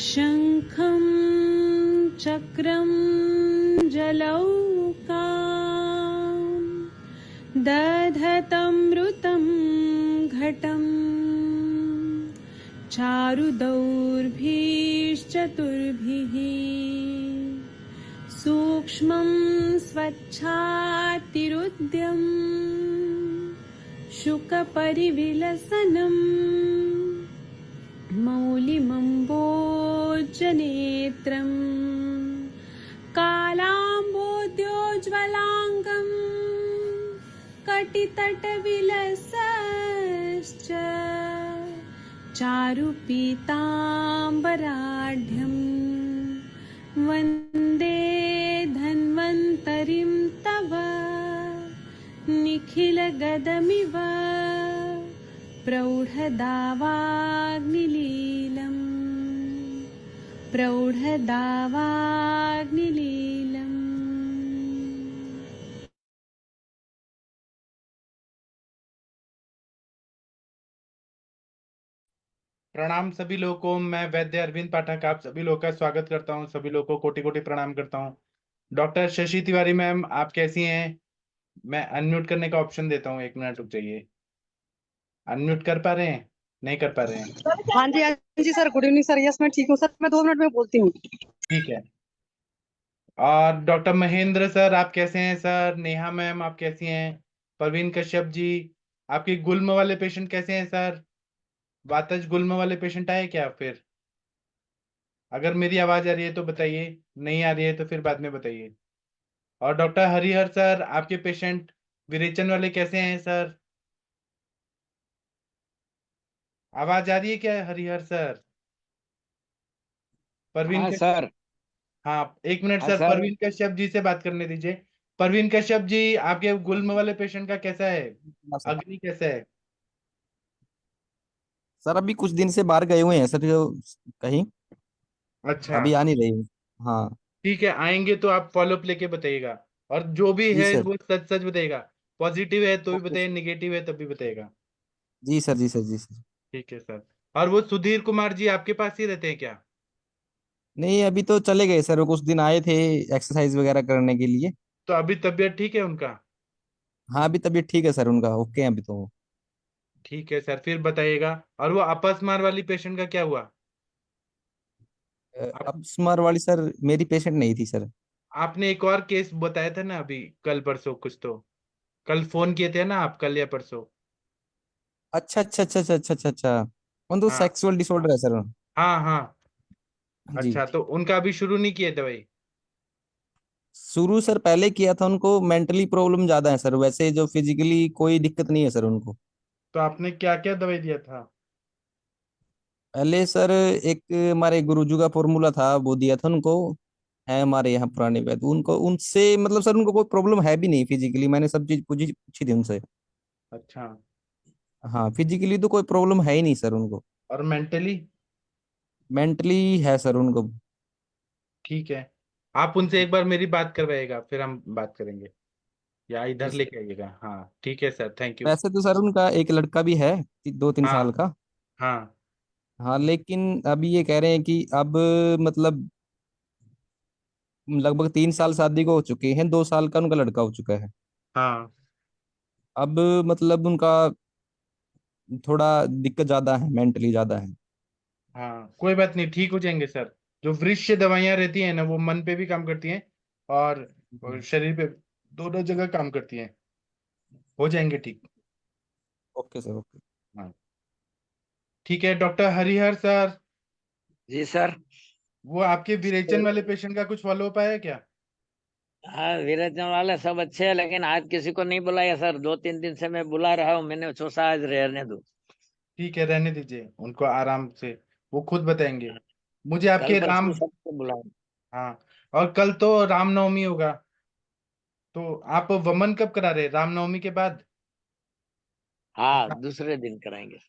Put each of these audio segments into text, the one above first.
शङ्खं चक्रं जलौकां दधतमृतं घटं चारुदौर्भिश्चतुर्भिः सूक्ष्मं स्वच्छातिरुद्यं शुकपरिविलसनम् मौलिमम्बोजनेत्रं कालाम्बोद्योज्ज्वलाङ्गं कटितटविलसश्च चारुपीताम्बराढ्यं वन्दे धन्वन्तरिं तव निखिलगदमिव प्रौढदावाग्निलीलम्। प्रणाम सभी लोगों को। मैं वैद्य अरविंद पाठक आप सभी लोगों का स्वागत करता हूं। सभी लोगों को कोटि कोटि प्रणाम करता हूं। डॉक्टर शशि तिवारी मैम, आप कैसी हैं? मैं अनम्यूट करने का ऑप्शन देता हूं, 1 मिनट रुक जाइए। अनम्यूट कर पा रहे हैं? नहीं कर पा रहे हैं? हाँ जी sir, good evening sir. Yes मैं ठीक हूँ सर, मैं 2 मिनट में बोलती हूँ। ठीक है। और डॉक्टर महेंद्र सर, आप कैसे हैं सर? नेहा मैम, आप कैसी हैं? परवीन कश्यप जी, आपके गुल्म वाले पेशेंट कैसे हैं सर? वातज गुल्म वाले पेशेंट आए क्या? फिर अगर मेरी आवाज आ रही है तो बताइए, नहीं आ रही है तो फिर बाद में बताइए। और डॉक्टर हरिहर सर, आपके पेशेंट विरेचन वाले कैसे हैं सर? आवाज आ रही है क्या हरिहर सर? परवीन हाँ कश्यप। सर। हाँ, 1 मिनट हाँ सर, सर। परवीन कश्यप जी से बात करने दीजिए। परवीन कश्यप जी, आपके गुल्म वाले पेशेंट का कैसा है? अग्नि कैसा है? सर अभी कुछ दिन से बाहर गए हुए हैं सर, जो कहीं अच्छा, अभी आ नहीं रही। हाँ। ठीक है, आएंगे तो आप फॉलोअप लेके बताइएगा। और जो भी जी है सर। वो सच सच बताइएगा। पॉजिटिव है तो भी ओके बताइए, सर। निगेटिव है तब भी बताइएगा। जी सर, जी सर, जी सर। ठीक है सर। और वो सुधीर कुमार जी आपके पास ही रहते हैं क्या? नहीं, अभी तो चले गए सर, वो कुछ दिन आए थे एक्सरसाइज वगैरह करने के लिए। तो अभी तबीयत ठीक है उनका? हाँ, अभी तबीयत ठीक है सर, उनका ओके है अभी तो। ठीक है सर, फिर बताइएगा। और वो अपस्मार वाली पेशेंट का क्या हुआ? आप, अब स्मर वाली सर मेरी पेशेंट नहीं थी सर। आपने एक और केस बताया था ना अभी, कल परसों कुछ तो। कल फोन किए थे ना आप, कल या परसों? अच्छा अच्छा अच्छा अच्छा अच्छा अच्छा अच्छा। उन तो हाँ सेक्सुअल डिसऑर्डर है सर। हाँ हाँ। जी। अच्छा, तो उनका अभी शुरू नहीं किए दवाई? शुरू सर पहले किया था, उनको मेंटली प्रॉब्लम ज्यादा है सर, वैसे जो फिजिकली कोई दिक्कत नहीं है सर उनको। तो आपने क्या क्या दवाई दिया था? पहले सर एक हमारे गुरुजी का फॉर्मूला था, वो दिया था उनको। है हमारे यहाँ पुराने वैद्य, उनको उनसे मतलब सर उनको कोई प्रॉब्लम है भी नहीं फिजिकली, मैंने सब चीज पूछी पूछी थी उनसे। अच्छा। हाँ, फिजिकली तो कोई प्रॉब्लम है ही नहीं सर उनको। और मेंटली? मेंटली है सर उनको। ठीक है, आप उनसे एक बार मेरी बात करवाइएगा, फिर हम बात करेंगे। या इधर जी सर। लेके आइएगा। हाँ ठीक है सर, थैंक यू। वैसे तो सर उनका एक लड़का भी है, 2-3 साल हाँ का। हाँ। हाँ, लेकिन अभी ये कह रहे हैं कि अब मतलब लगभग 3 साल शादी को हो चुके हैं, 2 साल का उनका लड़का हो चुका है। हाँ अब मतलब उनका थोड़ा दिक्कत ज्यादा है, मेंटली ज्यादा है। हाँ, कोई बात नहीं, ठीक हो जाएंगे सर। जो वृक्ष दवाइयाँ रहती हैं ना, वो मन पे भी काम करती हैं और शरीर पे, दोनों जगह काम करती हैं। हो जाएंगे ठीक। Okay sir, okay. हाँ ठीक है। डॉक्टर हरिहर सर, जी सर। वो आपके विरेचन वाले पेशेंट का कुछ फॉलोअप आया क्या? हाँ, विरेचन वाले सब अच्छे हैं, लेकिन आज किसी को नहीं बुलाया सर। 2-3 दिन से मैं बुला रहा हूँ, मैंने सोचा आज रहने दो। ठीक है, रहने दीजिए उनको आराम से, वो खुद बताएंगे। मुझे कल आपके राम। परसों सबको बुलाऊं। हाँ, और कल तो रामनवमी होगा, तो आप वमन कब करा रहे? रामनवमी के बाद? हाँ, दूसरे दिन कराएंगे।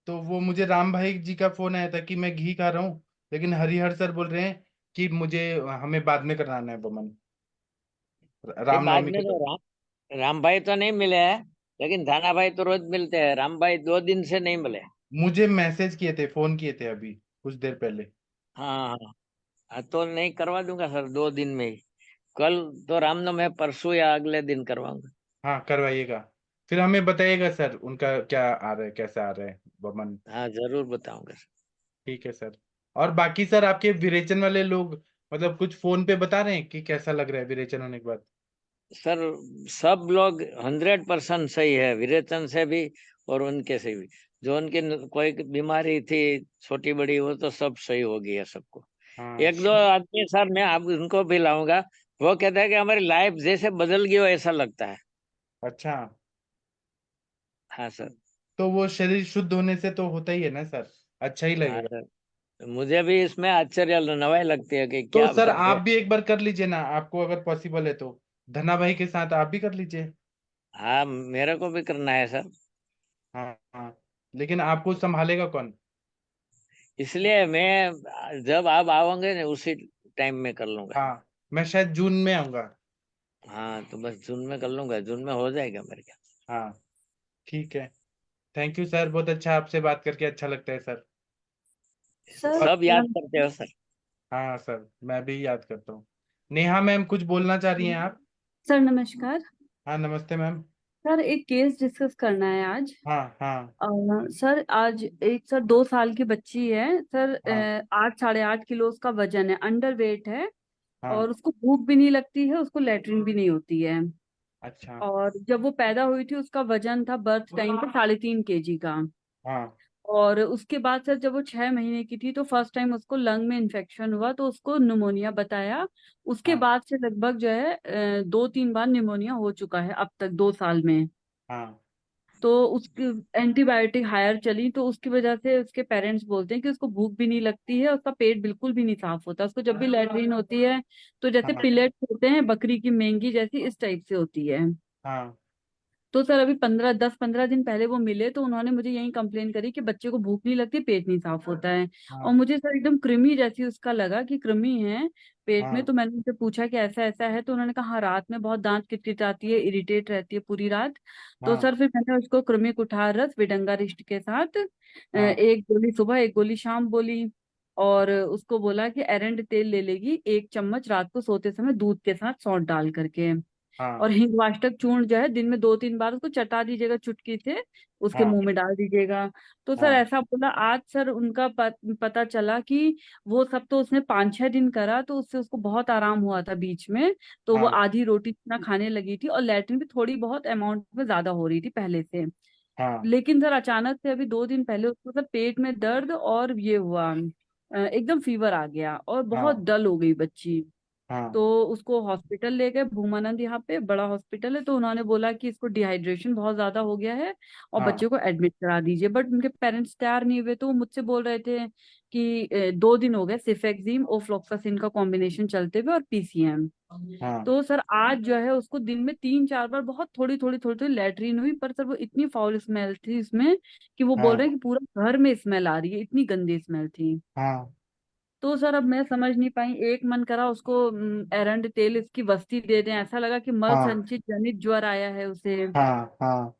तो वो मुझे राम भाई जी का फोन आया था कि मैं घी खा रहा हूँ, लेकिन हरिहर सर बोल रहे हैं कि मुझे, हमें बाद में कराना है वमन, ये बाद रामनवमी में के तो बाद। राम भाई तो नहीं मिले हैं, लेकिन धाना भाई तो रोज मिलते हैं। राम भाई 2 दिन से नहीं मिले। मुझे मैसेज किए थे, फोन किए थे अभी कुछ देर पहले। हाँ हाँ तो नहीं करवा दूंगा सर 2 दिन में ही। कल तो रामनवमी है, परसों या अगले दिन करवाऊंगा। हाँ करवाइएगा। फिर हमें बताइएगा सर उनका क्या आ रहा है, कैसा आ रहा है बमन। हाँ जरूर बताऊंगा सर। ठीक है सर। और बाकी सर आपके विरेचन वाले लोग मतलब कुछ फोन पे बता रहे हैं कि कैसा लग रहा है विरेचन होने के बाद। सर सब लोग 100% सही है, विरेचन से भी और उनके से भी। जो उनकी कोई बीमारी थी छोटी बड़ी, वो तो सब सही हो गई है सबको। हाँ। 1-2 आदमी सर मैं आप उनको भी लाऊंगा, वो कहता है कि हमारी लाइफ जैसे बदल गई हो ऐसा लगता है। अच्छा। हाँ सर। तो वो शरीर शुद्ध होने से तो होता ही है ना सर, अच्छा ही हाँ लगेगा। सर, मुझे भी इसमें आश्चर्य नवाई लगती है कि तो क्या सर बात आप है। भी एक बार कर लीजिए ना, आपको अगर पॉसिबल है तो धना भाई के साथ आप भी कर लीजिए। हाँ मेरे को भी करना है सर। हाँ हाँ। लेकिन आपको संभालेगा कौन। इसलिए मैं जब आप आओगे ना उसी टाइम में कर लूंगा। हाँ मैं शायद जून में आऊंगा। हाँ तो बस जून में कर लूंगा, जून में हो जाएगा मेरे ख्याल हाँ ठीक है। थैंक यू सर, बहुत अच्छा, आपसे बात करके अच्छा लगता है सर। से। सर और सब याद करते हो सर। हाँ सर मैं भी याद करता हूँ। नेहा मैम कुछ बोलना चाह रही हैं आप। सर नमस्कार। हाँ नमस्ते मैम। सर एक केस डिस्कस करना है आज। हाँ हाँ सर आज एक सर 2 साल की बच्ची है सर, हाँ 8 साढ़े 8 किलो उसका वजन है, अंडर वेट है। हाँ। और उसको भूख भी नहीं लगती है, उसको लेटरिन भी नहीं होती है। अच्छा। और जब वो पैदा हुई थी उसका वजन था बर्थ टाइम पे 3.5 kg का। हाँ और उसके बाद सर जब वो 6 महीने की थी तो फर्स्ट टाइम उसको लंग में इन्फेक्शन हुआ तो उसको निमोनिया बताया। उसके हाँ बाद से लगभग जो है 2-3 बार निमोनिया हो चुका है अब तक 2 साल में। हाँ तो उसकी एंटीबायोटिक हायर चली तो उसकी वजह से उसके पेरेंट्स बोलते हैं कि उसको भूख भी नहीं लगती है, उसका पेट बिल्कुल भी नहीं साफ होता, उसको जब भी लैट्रीन होती है तो जैसे हाँ पिलेट्स होते हैं बकरी की मेंगी जैसी, इस टाइप से होती है। हाँ तो सर अभी 15-10-15 दिन पहले वो मिले तो उन्होंने मुझे यही कंप्लेन करी कि बच्चे को भूख नहीं लगती, पेट नहीं साफ होता है। और हाँ मुझे सर एकदम कृमि जैसी उसका लगा कि कृमि है पेट में। हाँ तो मैंने उनसे पूछा कि ऐसा ऐसा है तो उन्होंने कहा हाँ, रात में बहुत दांत किटकिटाती है, इरिटेट रहती है पूरी रात। तो हाँ सर फिर मैंने उसको कृमि कुठार रस विडंगा रिष्ट के साथ हाँ 1 गोली सुबह 1 गोली शाम बोली। और उसको बोला कि एरंड तेल ले लेगी 1 चम्मच रात को सोते समय दूध के साथ सौंठ डाल करके। हाँ और हिंगवाष्टक चूर्ण जो है दिन में 2-3 बार उसको चटा दीजिएगा चुटकी से, उसके हाँ मुंह में डाल दीजिएगा। तो सर हाँ ऐसा बोला। आज सर उनका पता चला कि वो सब तो उसने 5-6 दिन करा तो उससे उसको बहुत आराम हुआ था बीच में। तो वो हाँ आधी रोटी इतना खाने लगी थी और लैट्रिन भी थोड़ी बहुत अमाउंट में ज्यादा हो रही थी पहले से। हाँ लेकिन सर अचानक से अभी 2 दिन पहले उसको सर पेट में दर्द और ये हुआ, एकदम फीवर आ गया और बहुत हाँ डल हो गई बच्ची। हाँ तो उसको हॉस्पिटल ले गए, भूमानंद यहाँ पे बड़ा हॉस्पिटल है। तो उन्होंने बोला कि इसको डिहाइड्रेशन बहुत ज्यादा हो गया है और हाँ बच्चे को एडमिट करा दीजिए। बट उनके पेरेंट्स तैयार नहीं हुए तो वो मुझसे बोल रहे थे कि 2 दिन हो गए सिफेक्सिम ओफ्लॉक्सासिन का कॉम्बिनेशन चलते हुए और पीसीएम। हाँ तो सर आज जो है उसको दिन में 3-4 बार बहुत थोड़ी थोड़ी लैट्रीन हुई, पर सर वो इतनी फाउल स्मेल थी उसमें कि वो बोल हाँ रहे हैं कि पूरा घर में स्मेल आ रही है, इतनी गंदी स्मेल थी। हाँ तो सर अब मैं समझ नहीं पाई, एक मन करा उसको एरंड तेल इसकी वस्ती दे दें, ऐसा लगा कि मल हाँ संचित जनित ज्वर आया है उसे। हाँ हाँ।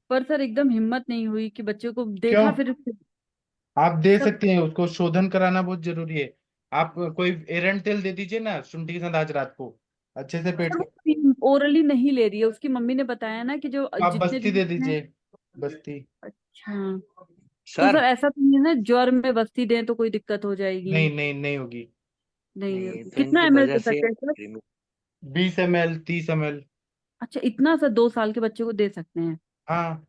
पर सर एकदम हिम्मत नहीं हुई कि बच्चे को क्यों। देखा फिर। आप दे सब सकते हैं, उसको शोधन कराना बहुत जरूरी है। आप कोई एरंड तेल दे दीजिए ना शुंठी के साथ आज रात को, अच्छे से पेट सर से। वो ओरली नहीं ले रही है, उसकी मम्मी ने बताया ना कि जो आप जितने बस्ती दिन दे में। दीजिए, बस्ती। अच्छा। तो सर सर ऐसा तो नहीं है ना ज्वर में बस्ती दें तो कोई दिक्कत हो जाएगी। नहीं नहीं नहीं होगी। नहीं, नहीं तो कितना इनकी एमएल वजह दे से सकते हैं सर? 20 ml 30 ml। अच्छा इतना सर 2 साल के बच्चे को दे सकते हैं? हाँ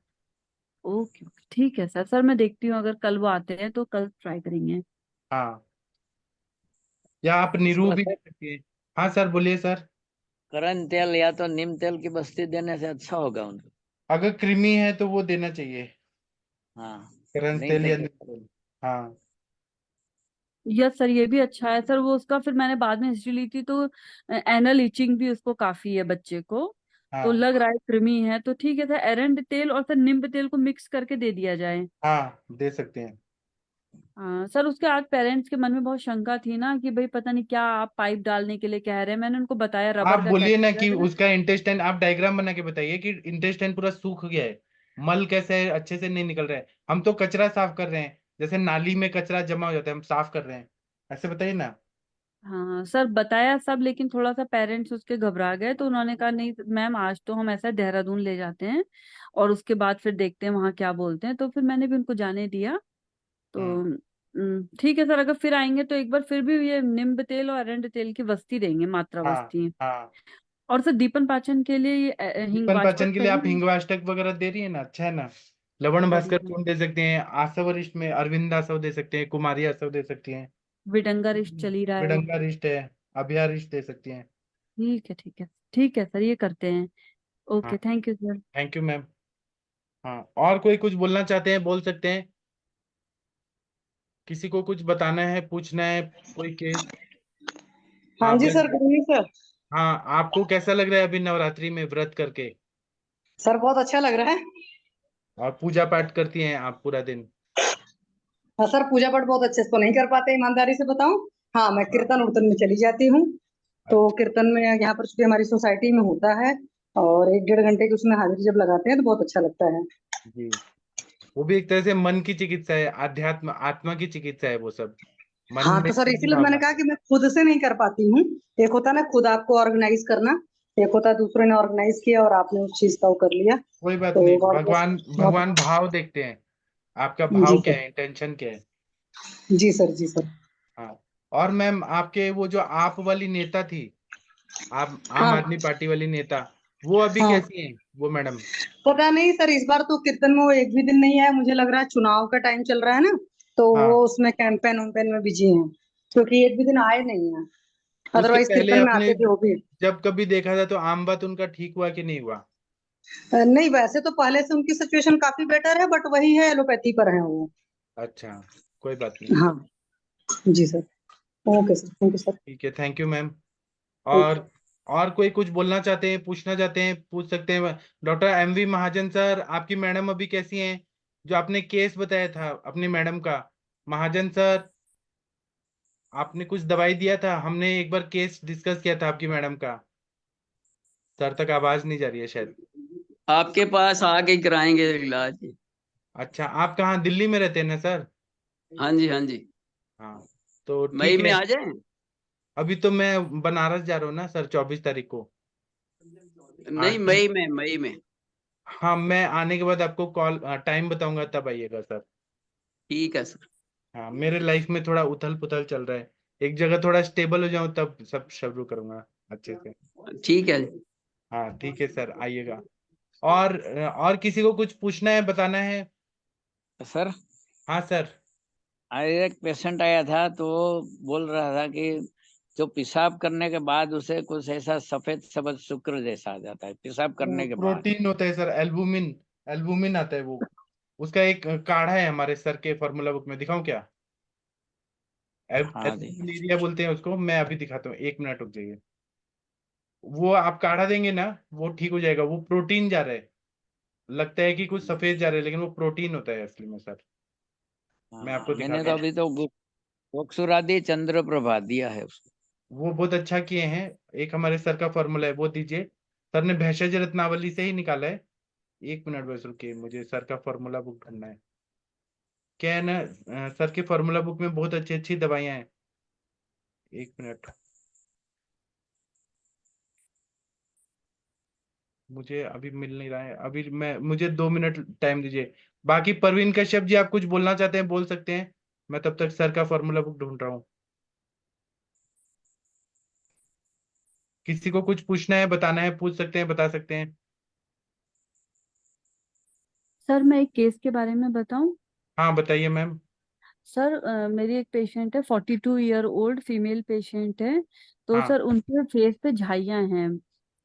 ओके ओके, ठीक है सर। सर मैं देखती हूँ अगर कल वो आते हैं तो कल ट्राई करेंगे। हाँ। या आप नीरू इसको भी सर दे सकते हैं। हाँ सर बोलिए सर। करण तेल या तो नीम तेल की बस्ती देने से अच्छा होगा उनको। अगर कृमि है तो वो देना चाहिए, हाँ करंट नहीं तेल या देंगे। नीम तेल। हाँ यस सर, ये भी अच्छा है सर। वो उसका फिर मैंने बाद में हिस्ट्री ली थी तो एनल इचिंग भी उसको काफी है बच्चे को। तो हाँ लग रहा है कृमि है, तो ठीक है सर एरंड तेल और सर नीम तेल को मिक्स करके दे दिया जाए। हाँ दे सकते हैं। हाँ सर, उसके आज पेरेंट्स के मन में बहुत शंका थी ना कि भाई पता नहीं क्या आप पाइप डालने के लिए कह रहे हैं। मैंने उनको बताया आप रबर का बोलिए ना कि कैथेटर है। उसका इंटेस्टाइन आप डायग्राम बना के बताइए कि इंटेस्टाइन पूरा सूख गया है, मल कैसे है, अच्छे से नहीं निकल रहा है। हम तो कचरा साफ कर रहे हैं, जैसे नाली में कचरा जमा हो जाता है हम साफ कर रहे हैं। ऐसे बताइए ना। हाँ सर, बताया सब, लेकिन थोड़ा सा पेरेंट्स उसके घबरा गए, तो उन्होंने कहा नहीं मैम, आज तो हम ऐसा देहरादून ले जाते हैं और उसके बाद फिर देखते हैं वहाँ क्या बोलते हैं। तो फिर मैंने भी उनको जाने दिया। तो हम्म। ठीक है सर, अगर फिर आएंगे तो एक बार फिर भी ये नीम तेल और अरंड तेल की वस्ती देंगे, मात्रा हाँ वस्ती। हाँ। और सर दीपन पाचन के लिए ये हिंग दीपन वाष्पक पाचन के लिए सही आप है? हिंगवाष्टक वगैरह दे रही है ना, अच्छा है ना। लवण भास्कर बढ़िया। कौन दे सकते हैं, आसवरिष्ठ में अरविंद आसव दे सकते हैं, कुमारी आसव दे सकती हैं। विडंगा रिष्ट चल ही रहा है। बिडंगा रिष्ट है, अभयारिष्ट दे सकती हैं। ठीक है ठीक है। ठीक है सर, ये करते हैं। हाँ। Okay, thank you sir. Thank you ma'am. हाँ, और कोई कुछ बोलना चाहते हैं बोल सकते हैं। किसी को कुछ बताना है, पूछना है, कोई केस। हाँ हाँ जी बस। Sir, good evening sir. हाँ, आपको कैसा लग रहा है अभी नवरात्रि में व्रत करके? सर बहुत अच्छा लग रहा है। और पूजा पाठ करती हैं आप पूरा दिन? हाँ सर, पूजा पाठ बहुत अच्छे से तो नहीं कर पाते, ईमानदारी से बताऊं। हाँ, मैं हाँ। कीर्तन उर्तन में चली जाती हूँ। तो अच्छा। कीर्तन में यहाँ पर चूंकि हमारी सोसाइटी में होता है, और 1 डेढ़ घंटे की उसमें हाजिरी जब लगाते हैं तो बहुत अच्छा लगता है। जी। वो भी एक तरह से मन की चिकित्सा है, अध्यात्म आत्मा की चिकित्सा है वो सब। मन हाँ में तो सर शुद्ध इसीलिए मैंने भावना कहा से। कि मैं खुद से नहीं कर पाती हूँ। एक होता है ना खुद आपको ऑर्गेनाइज करना, एक होता है दूसरे ने ऑर्गेनाइज किया और आपने उस चीज का वो कर लिया। कोई बात तो नहीं, गॉड ब्लेस। भगवान बहुत। भगवान भाव देखते हैं। आपका जी भाव क्या सर। है, इंटेंशन क्या है। जी सर। जी सर। हाँ। और मैम, आपके वो जो आप वाली नेता थी, आप आम हाँ आदमी पार्टी वाली नेता, वो अभी हाँ। कैसी हैं वो मैडम? पता नहीं सर, इस बार तो कीर्तन में वो एक भी दिन नहीं आया। मुझे लग रहा है चुनाव का टाइम चल रहा है ना, तो वो हाँ। उसमें कैंपेन वैम्पेन में बिजी हैं, क्योंकि एक भी दिन आए नहीं है। उसके अदरवाइज पहले कीर्तन में आपने आते थे वो भी। जब कभी देखा था तो आम बात उनका ठीक हुआ कि नहीं हुआ? नहीं, वैसे तो पहले से उनकी सिचुएशन काफी बेटर है, बट वही है, एलोपैथी पर है वो। अच्छा, कोई बात नहीं। हाँ। जी sir. Okay sir, thank you sir. ठीक है, थैंक यू मैम। ओके। और कोई कुछ बोलना चाहते हैं, पूछना चाहते हैं, पूछ सकते हैं। डॉक्टर एमवी महाजन सर, आपकी मैडम अभी कैसी हैं? जो आपने केस बताया था अपनी मैडम का, महाजन सर, आपने कुछ दवाई दिया था, हमने एक बार केस डिस्कस किया था आपकी मैडम का। सर तक आवाज नहीं जा रही है शायद। आपके पास आके कराएंगे इलाज। अच्छा, आप कहाँ, दिल्ली में रहते हैं ना सर? हाँ जी हाँ जी। हाँ, तो मई ठीक में है। आ जाए। अभी तो मैं बनारस जा रहा हूँ ना सर, 24 तारीख को। नहीं, आज। मई में। हाँ, मैं आने के बाद आपको कॉल टाइम बताऊंगा, तब आइएगा सर। ठीक है सर। हाँ, मेरे लाइफ में थोड़ा उथल पुथल चल रहा है। एक जगह थोड़ा स्टेबल हो जाऊं तब सब शुरू करूंगा अच्छे से। ठीक है। हाँ ठीक है सर, आइएगा। और किसी को कुछ पूछना है, बताना है? सर, हाँ सर। आज एक पेशेंट आया था तो वो बोल रहा था कि जो पेशाब करने के बाद उसे कुछ ऐसा सफेद सफेद शुक्र जैसा आ जाता है पेशाब वो करने के बाद। प्रोटीन होता है सर, एल्बुमिन। एल्बुमिन आता है वो। उसका एक काढ़ा है हमारे सर के फॉर्मूला बुक में, दिखाऊं क्या? हाँ जी। एल्बुमिनेरिया बोलते हैं उसको, मैं अभी दिखाता हूँ, 1 मिनट रुक जाइए। वो आप काढ़ा देंगे ना, वो ठीक हो जाएगा। वो प्रोटीन जा रहा है, लगता है कि कुछ सफेद जा रहा है, लेकिन वो प्रोटीन होता है असली में सर। मैं हाँ, आपको मैंने दिखाता तो हूँ। अभी तो गोक्षुरादि चंद्र प्रभा दिया है उसको। वो बहुत अच्छा किए हैं। एक हमारे सर का फॉर्मूला है, वो दीजिए। सर ने भेषज रत्नावली से ही निकाला है। 1 मिनट बस रुकिए, मुझे सर का फॉर्मूला बुक ढूंढना है। क्या है ना, सर के फॉर्मूला बुक में बहुत अच्छी अच्छी दवाइयां हैं। 1 मिनट। मुझे अभी मिल नहीं रहा है, अभी मैं, मुझे 2 मिनट टाइम दीजिए। बाकी परवीन कश्यप जी, आप कुछ बोलना चाहते हैं बोल सकते हैं। मैं तब तक सर का फॉर्मूला बुक ढूंढ रहा हूँ। किसी को कुछ पूछना है, बताना है, पूछ सकते हैं, बता सकते हैं। सर मैं एक केस के बारे में बताऊं? हाँ बताइए मैम। सर मेरी एक पेशेंट है, 42 ईयर ओल्ड फीमेल पेशेंट है। तो हाँ। सर उनके फेस पे झाइयां हैं।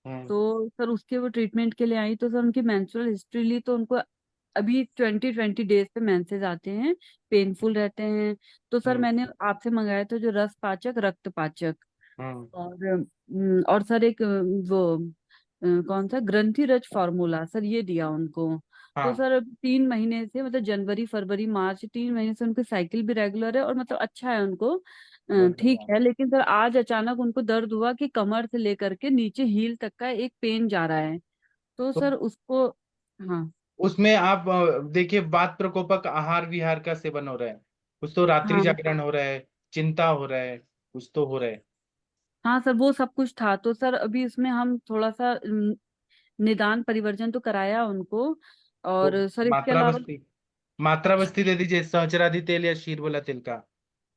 हम्म। तो सर उसके वो ट्रीटमेंट के लिए आई, तो सर उनकी मेंस्ट्रुअल हिस्ट्री ली, तो उनको अभी 20-20 डेज पे मेंसेस आते हैं, पेनफुल रहते हैं। तो सर हम्म। मैंने आपसे मंगाया था जो रस पाचक रक्त पाचक। हम्म। और सर एक वो कौन सा ग्रंथि रज फार्मूला सर, ये दिया उनको। तो हाँ। सर 3 महीने से, मतलब जनवरी फरवरी मार्च 3 महीने से उनकी साइकिल भी रेगुलर है और मतलब अच्छा है उनको। बहुत ठीक बढ़िया। है, लेकिन सर आज अचानक उनको दर्द हुआ कि कमर से लेकर के नीचे हील तक का एक पेन जा रहा है। तो तो सर उसको। हाँ। उसमें आप देखिए, वात प्रकोपक आहार विहार का सेवन हो रहा है, कुछ तो रात्रि हाँ जागरण हो रहा है, चिंता हो रहा है, कुछ तो हो रहा है। हाँ सर, वो सब कुछ था। तो सर अभी इसमें हम थोड़ा सा निदान परिवर्जन तो कराया उनको। तो और सर इसके मात्रा अलावा बस्ती, मात्रा बस्ती दे दीजिए, सहचरादी तेल या शीरबला तेल का,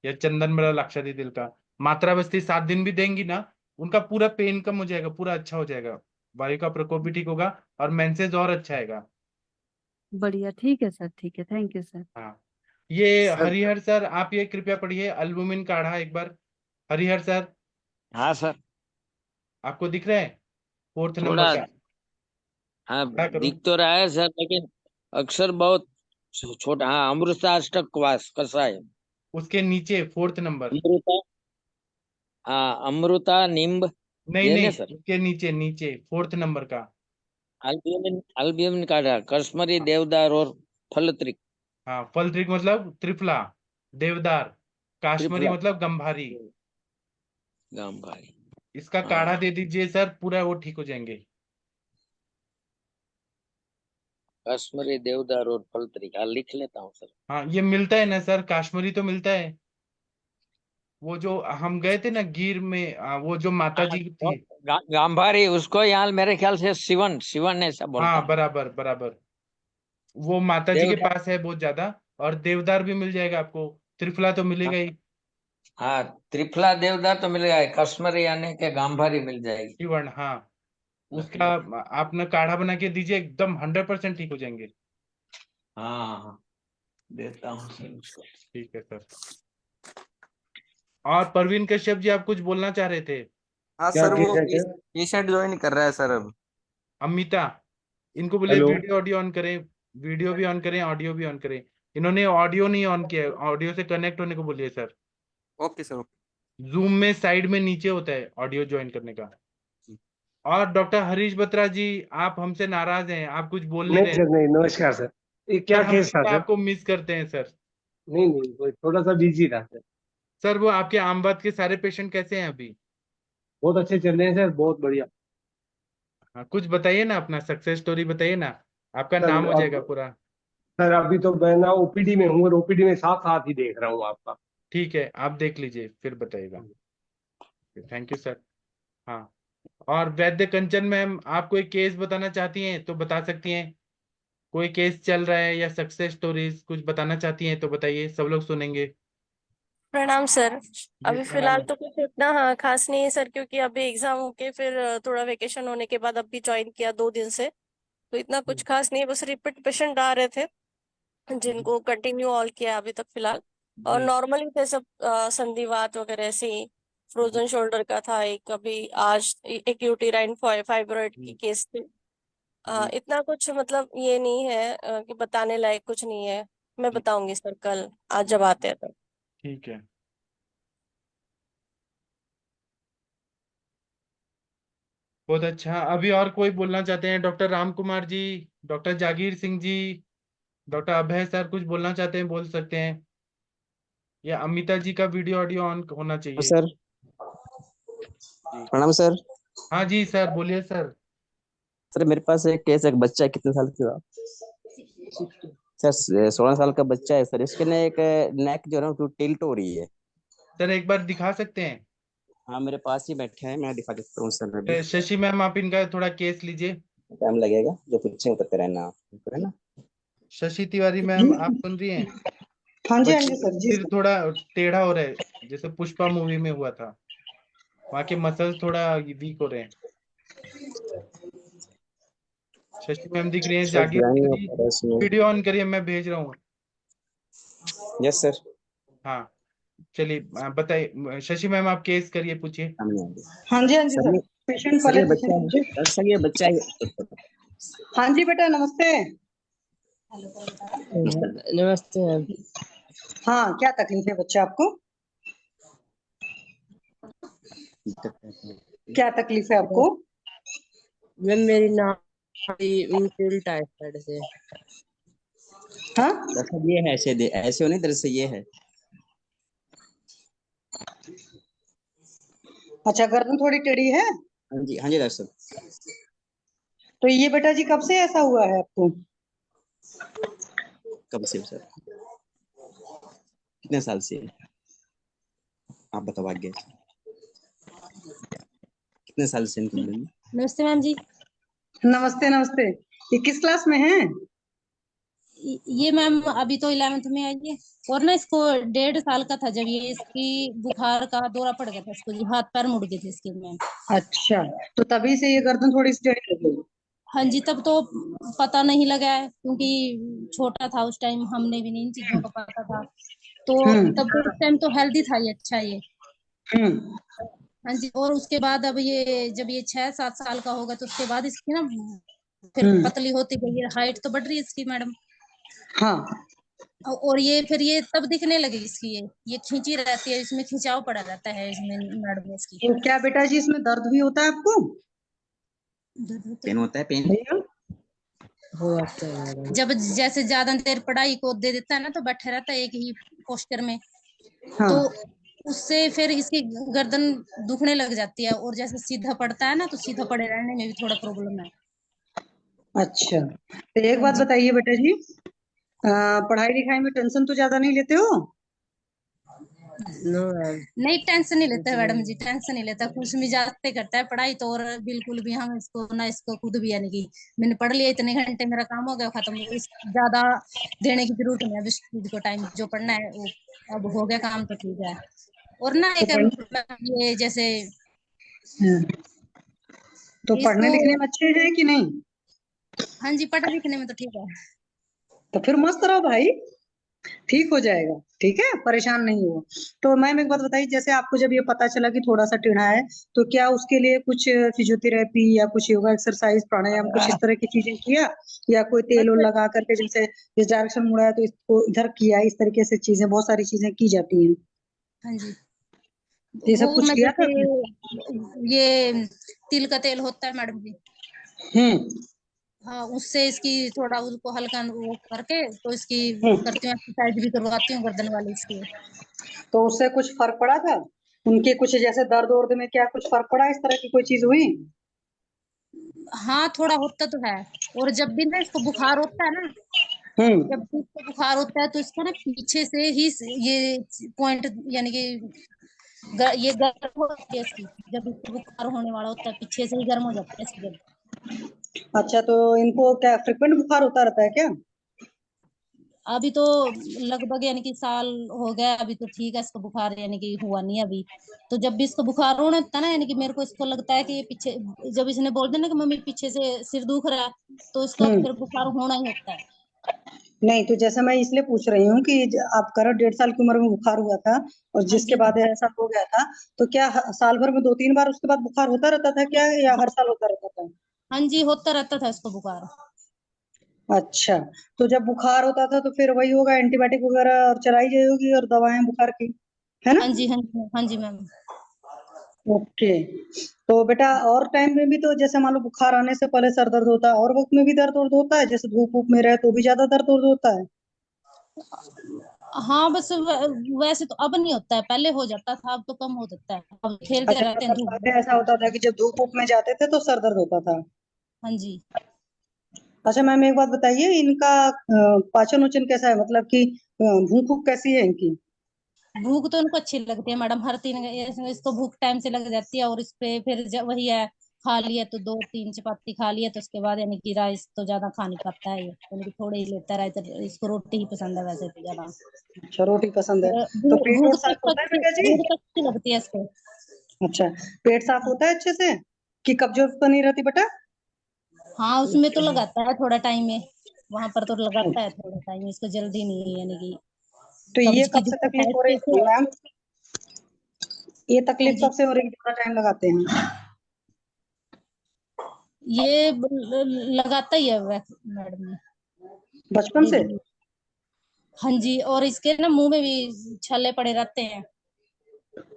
या चंदन बड़ा लाक्षादी तेल का। मात्रा बस्ती 7 दिन भी देंगी ना, उनका पूरा पेन कम हो जाएगा, पूरा अच्छा हो जाएगा, वायु का प्रकोप भी ठीक होगा और मेंसेस और अच्छा आएगा। बढ़िया, ठीक है सर, ठीक है, थैंक यू सर। हाँ, ये सर हरिहर सर, आप ये कृपया पढ़िए अल्बुमिन काढ़ा एक बार। हरिहर सर, हाँ सर, आपको दिख रहा है 4th नंबर थोड़ा का? हाँ क्या करूं? दिख तो रहा है सर, लेकिन अक्षर बहुत छोटा। हाँ, अमृताष्टक वास कषाय, उसके नीचे 4th नंबर। अमृता, हाँ अमृता निम्ब, नहीं ये नहीं, ना सर। उसके नीचे नीचे 4th नंबर का। अल्बुमिन, अल्बुमिन काढ़ा, कश्मीरी देवदार और फलत्रिक, हाँ, फलद्रिक मतलब त्रिफला, देवदार, काश्मीरी त्रिफला, मतलब गंभारी। गाम भाई। इसका काढ़ा हाँ, दे दीजिए सर, पूरा वो ठीक हो जाएंगे। कश्मीरी देवदार और फलत्रिक, हाँ लिख लेता हूँ सर। हाँ, ये मिलता है ना सर, काश्मीरी तो मिलता है। वो जो हम गए थे ना गिर में, वो जो माता हाँ, जी थी। गांधारी, उसको यहाँ मेरे ख्याल से शिवन, शिवन ऐसा बोलता हाँ, है। बराबर बराबर, वो माता जी के देवदार, पास है बहुत ज्यादा। और देवदार भी मिल जाएगा आपको, त्रिफला तो मिलेगा ही। हाँ त्रिफला देवदार तो मिल जाएगा, कश्मीरी यानी कि गांधारी मिल जाएगी। त्रिवर्ण, हाँ। रख उसका लेता हूँ। आप ना काढ़ा बना के दीजिए, एकदम 100% ठीक हो जाएंगे। हाँ हाँ हाँ, देता हूँ सर उसको। ठीक है सर। और परवीन कश्यप जी, आप कुछ बोलना चाह रहे थे? हाँ क्या सर, वो केस है क्या? पेशेंट ज्वाइन कर रहा है सर अब। अमिता, इनको बोले हेलो। वीडियो ऑडियो ऑन करें, वीडियो भी ऑन करें, ऑडियो भी ऑन करें। इन्होंने ऑडियो नहीं ऑन किया, ऑडियो से कनेक्ट होने को बोलिए sir. Okay sir, okay. Zoom में साइड में नीचे होता है ऑडियो ज्वाइन करने का। और डॉक्टर हरीश बत्रा जी, आप हमसे नाराज हैं, आप कुछ बोल नहीं नहीं रहे। सर, नहीं, नमस्कार सर। ये क्या सर हम केस था हमेशा सर? आपको मिस करते हैं सर। नहीं नहीं, कोई थोड़ा सा बिजी था सर। सर वो आपके आमबाद के सारे पेशेंट कैसे हैं अभी? बहुत अच्छे चल रहे हैं सर, बहुत बढ़िया। हाँ, कुछ बताइए ना, अपना सक्सेस स्टोरी बताइए ना, आपका सर नाम हो अब जाएगा पूरा। सर अभी तो मैं ना ओपीडी में हूँ, और ओपीडी में साथ साथ ही देख रहा हूँ आपका। ठीक है, आप देख लीजिए फिर बताइएगा। Thank you sir. हाँ, और वैद्य कंचन मैम, आप कोई केस बताना चाहती हैं तो बता सकती हैं। कोई केस चल रहा है या सक्सेस स्टोरीज कुछ बताना चाहती हैं तो बताइए, सब लोग सुनेंगे। प्रणाम सर। जी अभी प्रणाम। फिलहाल तो कुछ इतना हाँ खास नहीं है सर, क्योंकि अभी एग्जाम होके फिर थोड़ा वेकेशन होने के बाद अभी ज्वाइन किया 2 दिन से। तो इतना कुछ खास नहीं है, बस रिपीट पेशेंट आ रहे थे जिनको कंटिन्यू ऑल किया अभी तक फिलहाल। और जी नॉर्मली थे सब, संधिवात वगैरह ऐसे ही। फ्रोजन शोल्डर का था एक, अभी आज एक यूटीराइन फाइब्रॉइड की जी केस थी। जी। इतना कुछ मतलब ये नहीं है कि बताने लायक कुछ नहीं है। मैं ठीक। बताऊंगी सर कल, आज जब आते हैं तो। ठीक है, बहुत अच्छा। अभी और कोई बोलना चाहते हैं? डॉक्टर राम कुमार जी, डॉक्टर जागीर सिंह जी, डॉक्टर अभय सर कुछ बोलना चाहते हैं, बोल सकते हैं। या अमिता जी का वीडियो ऑडियो ऑन होना चाहिए। सर जी। प्रणाम सर। हाँ जी सर, बोलिए सर। सर मेरे पास एक केस, एक बच्चा है, कितने साल की हुआ सर? 16 साल का बच्चा है सर। इसके ना एक नेक जो है ना, तो टिल्ट हो रही है। सर एक बार दिखा सकते हैं? हाँ, मेरे पास ही बैठे हैं, मैं दिखा देता हूँ सर अभी। शशि मैम, आप इनका थोड़ा केस लीजिए। टाइम लगेगा, जो पूछे करते रहना आप, है ना? शशि तिवारी जी। मैम, आप सुन रही हैं? हाँ बच्चे जी का सर, जी सिर सर। थोड़ा टेढ़ा हो रहा है, जैसे पुष्पा मूवी में हुआ था। वहाँ के मसल्स थोड़ा वीक हो रहे हैं। शशि मैम दिख रही हैं? सर जागीर ज्वाइन सिंह हो जी, पा रहा है इसमें। वीडियो ऑन करिए, मैं भेज रहा हूँ। Yes sir. हाँ, चलिए बताइए शशि मैम, आप केस करिए, पूछिए। सामने आ गया। हाँ जी सर सर। ये पेशेंट सर पहले ये पेशेंट बच्चा है पूछे। डॉक्टर साहब, ये बच्चा है। हाँ जी बेटा, नमस्ते। नमस्ते मैम। हाँ, क्या तकलीफ है बच्चा आपको? क्या तकलीफ है आपको? मैम मेरी नाड़ी तिल टाइफाइड से। हाँ। दरअसल ये है, ऐसे ऐसे हो नहीं, दरअसल ये है। अच्छा, गर्दन थोड़ी टेढ़ी है। हाँ जी, हाँ जी डॉक्टर साहब। तो ये बेटा जी कब से ऐसा हुआ है आपको? कब से सर? कितने साल से? आप बताओ आगे कितने साल से इनकी मैडम? नमस्ते मैम जी। नमस्ते नमस्ते। ये किस क्लास में है? ये मैम अभी तो 11th में आई है, और ना इसको 1.5 साल का था जब ये इसकी बुखार का दौरा पड़ गया था, इसको जी हाथ पैर मुड़ गए थे इसके मैम। अच्छा, तो तभी से ये गर्दन थोड़ी सी टेढ़ी लग गई। हाँ जी, तब तो पता नहीं लगा है क्योंकि छोटा था उस टाइम, हमने भी नहीं इन चीजों का पता था, तो तब तो उस टाइम तो हेल्दी था ये, अच्छा ये। हम्म। हाँ जी, और उसके बाद अब ये जब ये 6-7 साल का होगा तो उसके बाद इसकी ना फिर हम्म। पतली होती गई है, हाइट तो बढ़ रही है इसकी मैडम। हाँ। और ये फिर ये तब दिखने लगी इसकी, ये खींची रहती है, इसमें खिंचाव पड़ा रहता है इसमें मैडम इसकी। तो क्या बेटा जी इसमें दर्द भी होता है आपको? पेन होता है पेन? भैया हो जाता है मैडम। जब जैसे ज्यादा देर पढ़ाई को दे देता है ना, तो बैठे रहता है एक ही पोस्चर में, हाँ। तो उससे फिर इसकी गर्दन दुखने लग जाती है, और जैसे सीधा पड़ता है ना, तो सीधा पड़े रहने में भी थोड़ा प्रॉब्लम है। अच्छा, तो एक हाँ बात जी। बताइए बेटा जी, पढ़ाई लिखाई में टेंशन तो ज्यादा नहीं लेते हो? नो मैम, नहीं टेंशन नहीं लेता है मैडम जी, टेंशन नहीं लेता, खुश मिजाज से करता है पढ़ाई तो, और बिल्कुल भी हम इसको ना, इसको खुद भी यानी कि मैंने पढ़ लिया इतने घंटे, मेरा काम हो गया खत्म, इस ज्यादा देने की जरूरत नहीं है, अब इस चीज को टाइम जो पढ़ना है वो अब हो गया काम तो ठीक है। और ना तो एक ये जैसे तो पढ़ने इसको, लिखने में अच्छे हैं कि नहीं? हाँ जी पढ़ने लिखने में तो ठीक है। तो फिर मस्त रहो भाई, ठीक हो जाएगा। ठीक है, परेशान नहीं हो। तो मैम एक बात बताइए, जैसे आपको जब ये पता चला कि थोड़ा सा टेढ़ा है, तो क्या उसके लिए कुछ फिजियोथेरेपी या कुछ योगा एक्सरसाइज प्राणायाम कुछ इस तरह की चीजें किया, या कोई तेल उल लगा करके, जैसे इस डायरेक्शन मुड़ा है तो इसको इधर किया, इस तरीके से चीजें, बहुत सारी चीजें की जाती हैं। हाँ जी, ये वो सब कुछ मैं किया था जैसे आपने? ये तिल का तेल होता है मैडम जी, हम्म। हाँ उससे इसकी थोड़ा उसको हल्का वो करके तो इसकी हम्म। करती हूँ, एक्सरसाइज भी करवाती हूँ गर्दन वाली इसकी। तो उससे कुछ फर्क पड़ा था? उनके कुछ जैसे दर्द वर्द में क्या कुछ फर्क पड़ा, इस तरह की कोई चीज हुई? हाँ थोड़ा होता तो है, और जब भी ना इसको बुखार होता है ना, हम्म। जब भी इसको बुखार होता है तो इसको ना पीछे से ही ये पॉइंट यानी कि ये गर्म होती है इसकी, जब इसको बुखार होने वाला होता है पीछे से ही गर्म हो जाता है इसकी जब। अच्छा, तो इनको क्या फ्रिक्वेंट बुखार होता रहता है क्या? अभी तो लगभग यानी कि साल हो गया, अभी तो ठीक है, इसको बुखार यानी कि हुआ नहीं है अभी। तो जब भी इसको बुखार होना होता है ना, यानी कि मेरे को इसको लगता है कि ये पीछे, जब इसने बोल दिया ना कि मम्मी पीछे से सिर दुख रहा है, तो इसको फिर बुखार होना ही होता है। नहीं, तो जैसे मैं इसलिए पूछ रही हूँ कि आपका 1.5 साल की उम्र में बुखार हुआ था, और हाँ जिसके जी, बाद ऐसा हो गया था, तो क्या साल भर में 2-3 बार उसके बाद बुखार होता रहता था क्या, या हर साल होता रहता था? हाँ जी होता रहता था इसको बुखार। अच्छा, तो जब बुखार होता था तो फिर वही होगा, एंटीबायोटिक वगैरह और चलाई गई होगी, और दवाएं बुखार की, है ना? हाँ जी, हाँ जी, हाँ जी मैम। ओके। तो बेटा, और टाइम में भी तो जैसे मान लो बुखार आने से पहले सर दर्द होता है, और वक्त में भी दर्द वर्द होता है, जैसे धूप वूप में रहे तो भी ज्यादा दर्द वर्द होता है? हाँ बस वैसे तो अब नहीं होता है, पहले हो जाता था, अब तो कम हो जाता है, अब खेलते अच्छा, रहते हैं मतलब धूप पहले में। ऐसा होता था कि जब धूप वूप में जाते थे तो सर दर्द होता था? हाँ जी। अच्छा मैम एक बात बताइए, इनका पाचन उचन कैसा है, मतलब कि भूख वूख कैसी है इनकी? भूख तो उनको अच्छी लगती है मैडम, हर 3 इसको भूख टाइम से लग जाती है, और इस पे फिर जब वही है, खा लिया तो 2-3 चपाती खा लिया, तो उसके बाद यानी कि राइस तो ज्यादा खा नहीं पाता है ये, यानी कि थोड़े ही लेता है, तो इसको रोटी ही पसंद है वैसे तो ज्यादा। अच्छा, रोटी पसंद है। तो पेट भूख वोट साफ होता है बेटा जी? भूख तक अच्छी लगती है इसको। अच्छा, पेट साफ होता है अच्छे से, कि कब्ज तो नहीं रहती बेटा? हाँ उसमें तो लगाता है थोड़ा टाइम में, वहां पर तो लगाता है थोड़ा टाइम, इसको जल्दी नहीं यानी कि तो ये कब्ज की कब से दिक्कत है तकलीफ हो रही इसके है मैम? ये हाँ तकलीफ जी, कब से हो रही है, कितना टाइम लगाते हैं? ये लगाता ही है मैडम बचपन से? डेली। हाँ जी, और इसके ना मुंह में भी छाले पड़े रहते हैं।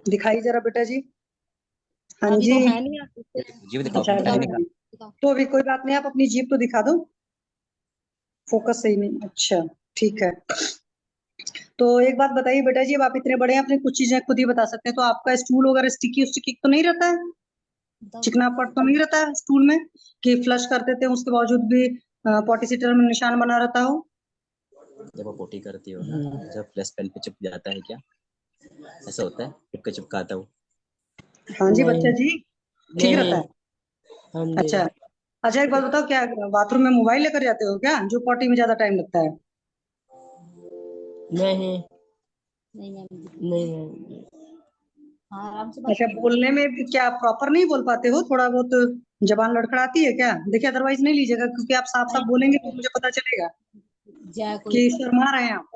दिखाई जरा बेटा जी। हाँ अभी जी। तो है नहीं, आप जीव दिखाओ अच्छा, अपनी अभी दिखाओ पहले नहीं का। है। दिखाओ। तो अभी कोई बात नहीं, आप अपनी जीभ तो दिखा दो, फोकस सही नहीं। अच्छा, ठीक है। तो एक बात बताइए बेटा जी, अब आप इतने बड़े हैं, अपनी कुछ चीजें खुद ही बता सकते हैं, तो आपका स्टूल वगैरह स्टिकी स्टिकी तो नहीं रहता है? चिकनापट तो नहीं रहता है स्टूल में, कि फ्लश करते थे उसके बावजूद भी पॉटी सीटर में निशान बना रहता हो? जब वो पोटी करती हो ना, जब फ्लैश पेन पे चिप जाता है क्या? ऐसा होता है, चिपका चिपका आता वो। हाँ जी बच्चा जी, ठीक रहता नहीं। है। हाँ जी। अच्छा अच्छा, एक बात बताओ, क्या बाथरूम में मोबाइल लेकर जाते हो क्या, जो पॉटी में ज्यादा टाइम लगता है? नहीं नहीं मैम। नहीं मैम। हाँ आराम से बात अच्छा, करो। बोलने में भी क्या प्रॉपर नहीं बोल पाते हो, थोड़ा बहुत जबान लड़खड़ाती है क्या? देखिए अदरवाइज नहीं लीजिएगा, क्योंकि आप साफ साफ बोलेंगे तो मुझे पता चलेगा जा कोई कि शर्मा रहे हैं आप।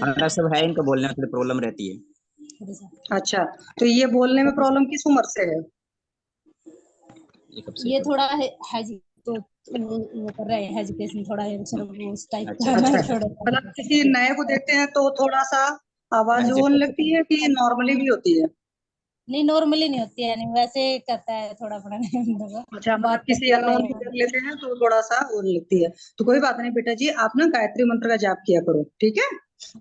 हमारा सब है, इनको बोलने में थोड़ी प्रॉब्लम रहती है। थोड़ी सा। अच्छा, तो ये बोलने में प्रॉब्लम किस उम्र से है? ये कब से ये कब? थोड़ा है जी, तो वो कर रहे हैं एजुकेशन, थोड़ा उस टाइप अच्छा का अच्छा। है अच्छा, थोड़ा। मतलब किसी नए को देखते हैं तो थोड़ा सा आवाज एडजस्ट होने कर लगती सकते है कि नॉर्मली भी होती है? नहीं नॉर्मली नहीं होती है, यानी वैसे करता है थोड़ा बड़ा अच्छा, मतलब बात किसी करते अननोन की हैं। कर लेते हैं तो थोड़ा सा होने लगती है। तो कोई बात नहीं बेटा जी, आप ना गायत्री मंत्र का जाप किया करो, ठीक है?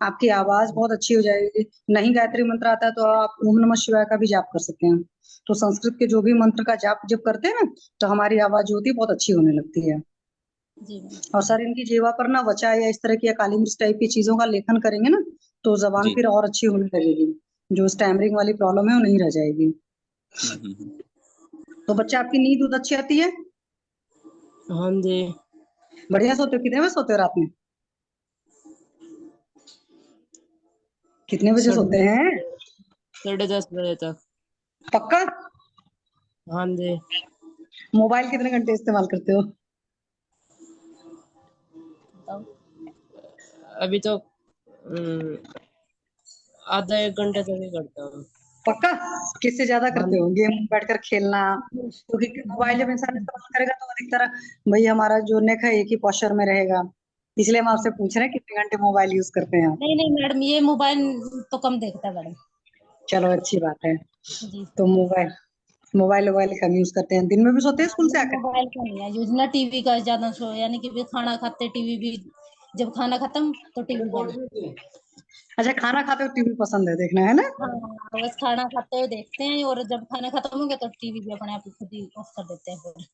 आपकी आवाज बहुत अच्छी हो जाएगी। नहीं गायत्री मंत्र आता है तो आप ओम नमः शिवाय का भी जाप कर सकते हैं। तो संस्कृत के जो भी मंत्र का जाप जब करते हैं ना, तो हमारी आवाज जो होती है बहुत अच्छी होने लगती है। जी मैम। और सर इनकी जीवा पर ना वचा या इस तरह की या काली मिर्च टाइप की चीजों का लेखन करेंगे ना, तो जबान जी। फिर और अच्छी होने लगेगी। जो स्टैमरिंग वाली प्रॉब्लम है वो नहीं रह जाएगी। हम्म। तो बच्चा, आपकी नींद उद अच्छी आती है? हाँ जी। बढ़िया सोते हो? कितने बजे सोते हो रात में? कितने बजे सोते हैं? 10:30 तक। पक्का? हाँ जी। मोबाइल कितने घंटे इस्तेमाल करते हो? बताओ। अभी तो आधा एक घंटे तक ही करता हूँ। पक्का? किससे ज्यादा हाँ करते हो? गेम बैठकर खेलना? क्योंकि मोबाइल जब इंसान इस्तेमाल करेगा तो अधिकतर भाई हमारा जो नेक है एक ही पोस्चर में रहेगा। इसलिए हम आपसे पूछ रहे हैं कितने घंटे मोबाइल यूज करते हैं आप? नहीं नहीं मैडम, ये मोबाइल तो कम देखता है मैडम। चलो अच्छी बात है। जी। तो मोबाइल मोबाइल वोबाइल कम यूज करते हैं, दिन में भी सोते हैं स्कूल से आकर? मोबाइल का नहीं है यूज ना, टीवी का ज्यादा शो, यानी कि भी खाना खाते टीवी भी, जब खाना खत्म तो टीवी बंद। अच्छा, खाना खाते हो टीवी पसंद है देखना, है ना? हाँ बस खाना खाते हुए देखते हैं, और जब खाना खत्म हो गया तो टीवी भी अपने आप खुद ही ऑफ कर देते हैं फिर।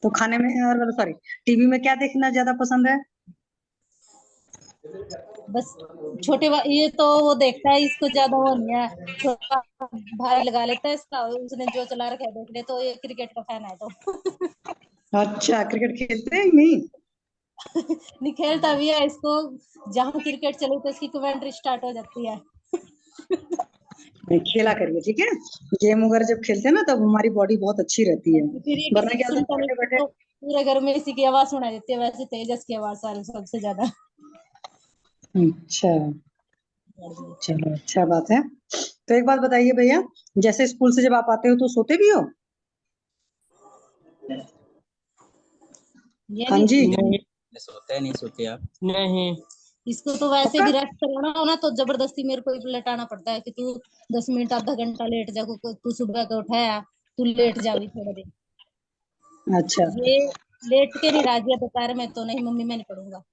तो खाने में और सॉरी, टीवी में क्या देखना ज्यादा पसंद है? बस ये तो वो देखता है, इसको ज्यादा वो नहीं है, छोटा भाई लगा लेता है इसका, उसने जो चला रखा है देख ले, तो ये क्रिकेट का फैन है तो अच्छा, क्रिकेट खेलते हैं नहीं? नहीं खेलता भी है, इसको जहाँ क्रिकेट चले तो इसकी कमेंट्री स्टार्ट हो जाती है। नहीं, खेला करिए, ठीक है? गेम वगैरह जब खेलते हैं ना तब हमारी बॉडी बहुत अच्छी रहती है। फिर ये वरना किसी की क्या होता सुनता है नहीं, बैठे बैठे। तो पूरे घर में इसी की आवाज सुनाई देती है, वैसे तेजस की आवाज सारे सबसे ज्यादा। अच्छा, चलो अच्छा बात है। तो एक बात बताइए भैया, जैसे स्कूल से जब आप आते हो तो सोते भी हो? ये हाँ जी। नहीं सोते हैं नहीं सोते आप? नहीं। इसको तो वैसे पक्का? भी रेस्ट कराना हो ना तो जबरदस्ती मेरे को ही लेटाना पड़ता है कि तू 10 मिनट आधा घंटा लेट जा, तू सुबह का उठाया, तू लेट जा भी थोड़ा देर। अच्छा ये लेट के नहीं राजी है दोपहर में, तो नहीं मम्मी मैं नहीं पढ़ूंगा।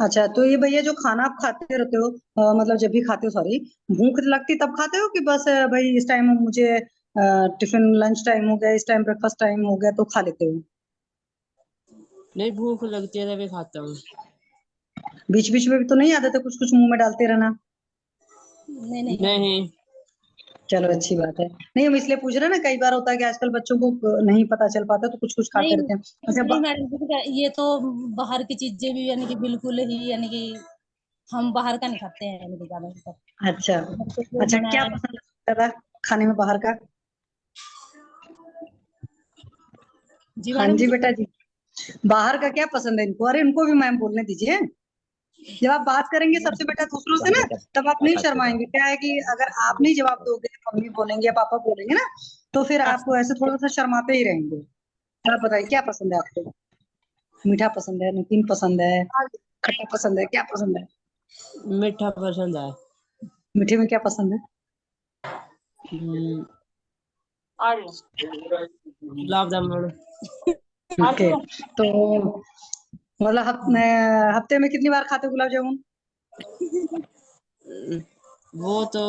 अच्छा, तो ये भैया जो खाना आप खाते रहते हो, मतलब जब भी खाते हो, सॉरी, भूख लगती तब खाते हो कि बस भाई इस टाइम मुझे टिफिन लंच टाइम हो गया, इस टाइम ब्रेकफास्ट टाइम हो गया तो खा लेते हो? नहीं भूख लगती है तभी खाता हूँ। बीच बीच में भी तो नहीं आदत है कुछ कुछ मुंह में डालते रहना? नहीं नहीं नहीं। चलो अच्छी बात है। नहीं, हम इसलिए पूछ रहे हैं ना, कई बार होता है कि आजकल बच्चों को नहीं पता चल पाता तो कुछ कुछ नहीं खाते रहते हैं। अच्छा नहीं मैडम जी, ये तो बाहर की चीजें भी यानी कि बिल्कुल ही, यानी कि हम बाहर का नहीं खाते हैं, यानी कि ज्यादा अच्छा घर पे जो अच्छा, क्या बनाया है। पसंद है ज्यादा खाने में बाहर का? जी हाँ मैडम जी जी। बेटा जी, बाहर का क्या पसंद है इनको? अरे इनको भी मैम बोलने दीजिए। जब आप बात करेंगे सबसे बेटा दूसरों से बाहर ना, का तब आप क्या नहीं खाते हो शर्माएंगे। बाहर? क्या है कि अगर आप नहीं जवाब दोगे, मम्मी बोलेंगे या पापा बोलेंगे ना, तो फिर आपको ऐसे थोड़ा सा शर्माते ही रहेंगे। आप बताइए क्या पसंद है आपको? मीठा पसंद है, नमकीन पसंद है, खट्टा पसंद है, क्या पसंद है? मीठा पसंद है। मीठे में क्या पसंद है? हम्म, गुलाब जामुन। ओके, तो मतलब हफ्ते में कितनी बार खाते हो गुलाब जामुन? वो तो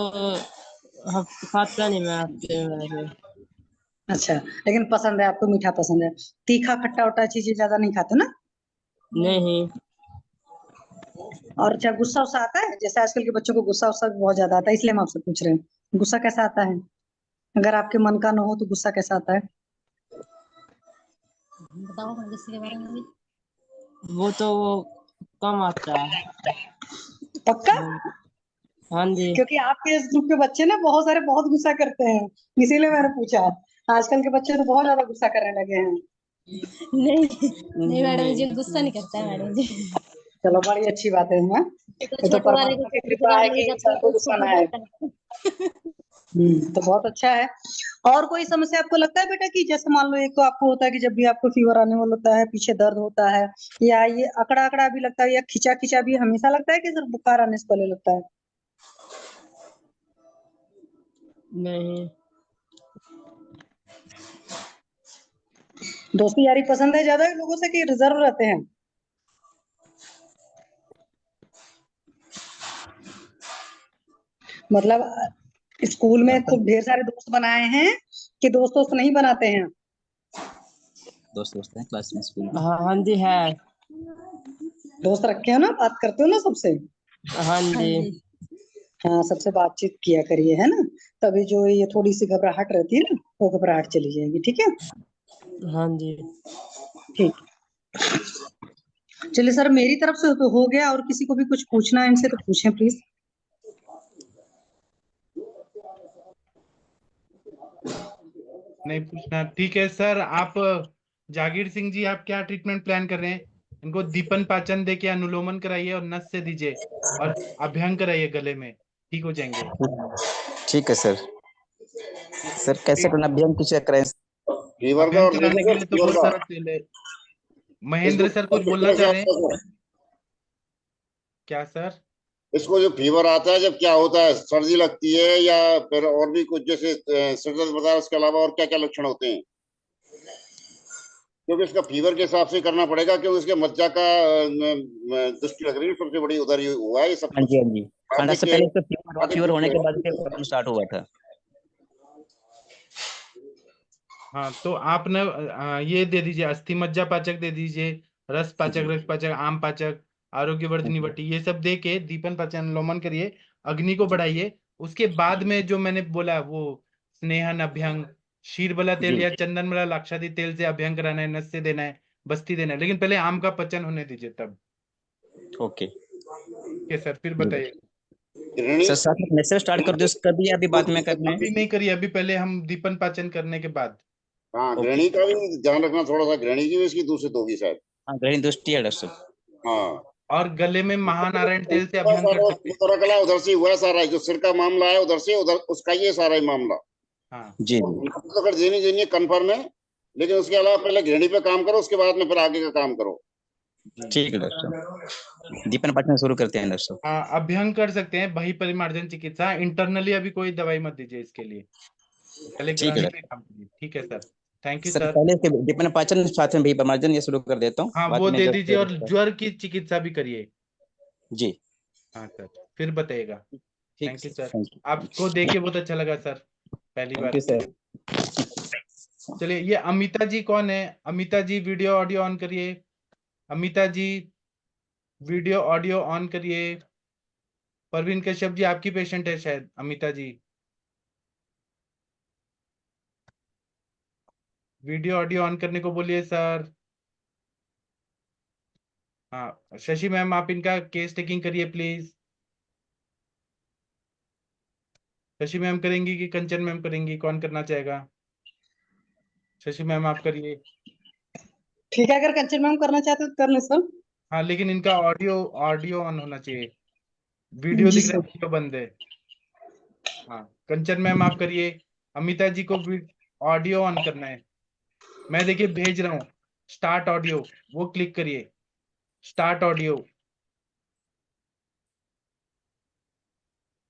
खाता नहीं मैं हफ्ते में वैसे। अच्छा, लेकिन पसंद है आपको, मीठा पसंद है। तीखा खट्टा उट्टा चीजें ज्यादा नहीं खाते ना? नहीं। और अच्छा गुस्सा उस्सा आता है? जैसे आजकल के बच्चों को गुस्सा उस्सा भी बहुत ज्यादा आता है, इसलिए हम आपसे पूछ रहे हैं गुस्सा कैसा आता है? अगर आपके मन का न हो तो गुस्सा कैसा आता है? बताओ ना गुस्से के बारे में भी। वो तो कम आता है। पक्का? हाँ जी। क्योंकि आपके इस ग्रुप के बच्चे ना बहुत सारे बहुत गुस्सा करते हैं, इसीलिए मैंने पूछा। आजकल के बच्चे तो बहुत ज्यादा गुस्सा करने लगे हैं। नहीं नहीं मैडम जी, गुस्सा नहीं करता है मैडम जी। चलो बड़ी अच्छी बात है। हाँ, ये तो ये तो छोटे वाले को परमात्मा की कभी कृपा कभार है मिल कि जाता इंसान है को तो उसको गुस्सा ना खुद आए। आता है। तो बहुत अच्छा है। और कोई समस्या आपको लगता है बेटा कि जैसे मान लो, एक तो आपको होता है कि जब भी आपको फीवर आने वाला होता है पीछे दर्द होता है, या ये अकड़ा अकड़ा भी लगता है, या खिंचा खिंचा भी हमेशा लगता है, कि सिर्फ बुखार आने से पहले लगता है? नहीं। दोस्ती यारी पसंद है ज्यादा लोगों से कि रिजर्व रहते हैं? मतलब स्कूल में खूब ढेर सारे दोस्त बनाए हैं कि दोस्त दोस्त नहीं बनाते हैं? दोस्त हैं क्लास में, स्कूल में। हाँ हाँ जी है। दोस्त रखे हो ना, बात करते हो ना सबसे? हाँ हाँ जी। जी। हाँ, सबसे बातचीत किया करिए, है ना? तभी जो ये थोड़ी सी घबराहट रहती है ना, वो घबराहट चली जाएगी। ठीक है? हाँ जी। ठीक। चलिए सर, मेरी तरफ से तो हो गया, और किसी को भी कुछ पूछना है इनसे तो पूछें प्लीज। नहीं पूछना, ठीक है सर। आप जागीर सिंह जी, आप क्या ट्रीटमेंट प्लान कर रहे हैं? इनको दीपन पाचन दे के अनुलोमन कराइए और नस से दीजिए, और अभ्यंग कराइए गले में, ठीक हो जाएंगे। ठीक है सर। सर कैसे करना, अभी हम कुछ चेक करें? फीवर का अभ्यंग और कराने के लिए तो फीवर बहुत का सारा तेल है। इसको महेंद्र सर कुछ किस बोलना तरह से चाह रहे हैं? आता है? क्या सर? इसको जो फीवर आता है जब क्या होता है, सर्दी लगती है या फिर और भी कुछ, जैसे सिर दर्द बताया, उसके अलावा और क्या क्या लक्षण होते हैं? क्योंकि इसका फीवर के हिसाब से करना पड़ेगा, क्योंकि इसके मज्जा का दृष्टि लग रही है सबसे बड़ी, उधर ही हुआ है ये सब हाँ कुछ। जी, हाँ जी। हाँ, आगे डॉक्टर के पहले इसको फीवर आगे फीवर ठीक होने के बाद से रहेगा। प्रॉब्लम स्टार्ट हुआ था। हाँ, तो आप न ये दे दीजिए, अस्थि मज्जा पाचक दे दीजिए, रस पाचक, रस पाचक, आम पाचक, आरोग्यवर्धिनी वटी, ये सब दे के दीपन पाचन अनुलोमन करिए, अग्नि को बढ़ाइए। उसके बाद में जो मैंने बोला, वो स्नेहन अभ्यंग, शीरबला तेल जी या चंदनबला लाक्षादी तेल से अभ्यंग कराना है, नस से देना है, बस्ती देना है, लेकिन पहले आम का पचन होने दीजिए तब। ओके। ठीक है सर, फिर जी बताइए। सर, साथ में मैसेज स्टार्ट कर दो, इसका भी अभी बाद में करना अभी है? नहीं करिए, अभी पहले हम दीपन पाचन करने के बाद। हाँ, ओके। गृहिणी का भी ध्यान रखना थोड़ा सा, गृहिणी की भी इसकी दूषित होगी शायद। हाँ, गृहिणी दोस्ती है डॉक्टर साहब। हाँ, और गले में महानारायण तेल से हुआ अभ्यंग कर सारा सकते हैं। उधर कला उधर से हुआ सारा, जो सिर का मामला है उधर से, उधर उसका ये सारा ही मामला। हाँ, जी और जी। तो अगर देनी देनी है कन्फर्म है, लेकिन उसके अलावा पहले गृहिणी पे काम करो, उसके बाद में फिर आगे का काम करो। ठीक है डॉक्टर साहब, दीपन पाचन शुरू करते हैं डॉक्टर साहब। हाँ, अभ्यंग कर सकते हैं, बही परिमार्जन चिकित्सा। इंटरनली अभी कोई दवाई मत दीजिए इसके लिए, पहले ठीक है ग्रानी पे डॉक्टर। काम कीजिए। ठीक है sir, thank you sir sir. पहले इसके दीपन पाचन साथ में भी मार्जन ये शुरू कर देता हूँ, हाँ, बाद वो में दे जो दीजिए, और ज्वर की चिकित्सा भी करिए। जी। हाँ सर, फिर बताइएगा। ठीक thank you sir, sir, thank आपको देख के बहुत अच्छा लगा सर, पहली यू बार। सर। चलिए, ये अमिता जी कौन है? अमिता जी वीडियो ऑडियो ऑन करिए। अमिता जी वीडियो ऑडियो ऑन करिए। परवीन कश्यप जी आपकी पेशेंट है शायद, अमिता जी। वीडियो ऑडियो ऑन करने को बोलिए सर। हाँ, शशि मैम आप इनका केस टेकिंग करिए प्लीज। शशि मैम करेंगी कि कंचन मैम करेंगी, कौन करना चाहेगा? शशि मैम आप करिए। ठीक है, अगर कंचन मैम करना चाहते हो तो कर ले सर। हाँ, लेकिन इनका ऑडियो ऑडियो ऑन होना चाहिए, वीडियो जी दिख रहा है, सर। वीडियो बंद है। हाँ, कंचन मैम आप करिए। अमिता जी को ऑडियो ऑन करना है। मैं देखिए भेज रहा हूँ, स्टार्ट ऑडियो, वो क्लिक करिए, स्टार्ट ऑडियो।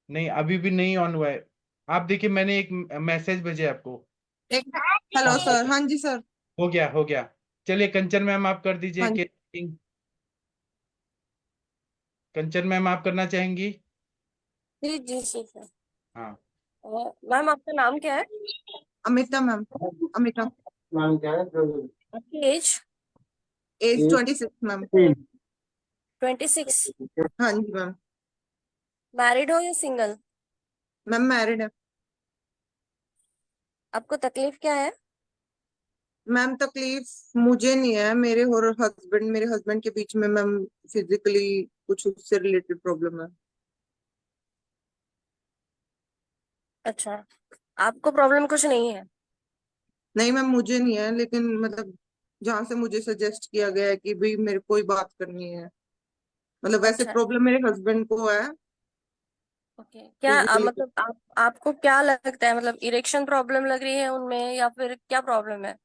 नहीं, अभी भी नहीं ऑन हुआ है। आप देखिए, मैंने एक मैसेज भेजे आपको। एक हेलो सर। हाँ जी सर। हो गया, हो गया। चलिए कंचन मैम आप कर दीजिए हाँ जी। केस। कंचन मैम आप करना चाहेंगी? जी जी जी सर। हाँ, मैम आपका नाम क्या है? अमिता मैम। अमिता। नाम क्या है? आपकी एज? As 26 ma'am. 26। हाँ जी मैम। मैरिड हो या सिंगल? मैम मैरिड है। आपको तकलीफ क्या है? मैम तकलीफ मुझे नहीं है, मेरे हस्बैंड के बीच में मैम फिजिकली कुछ उससे रिलेटेड प्रॉब्लम है। अच्छा, आपको प्रॉब्लम कुछ नहीं है? नहीं मैम मुझे नहीं है, लेकिन मतलब जहां से मुझे सजेस्ट किया गया है कि भाई मेरे को ही बात करनी है, मतलब वैसे अच्छा, प्रॉब्लम मेरे हस्बैंड को है ओके। क्या फिजिकली। मतलब आपको क्या लगता है, मतलब इरेक्शन प्रॉब्लम लग रही है उनमें या फिर क्या प्रॉब्लम है?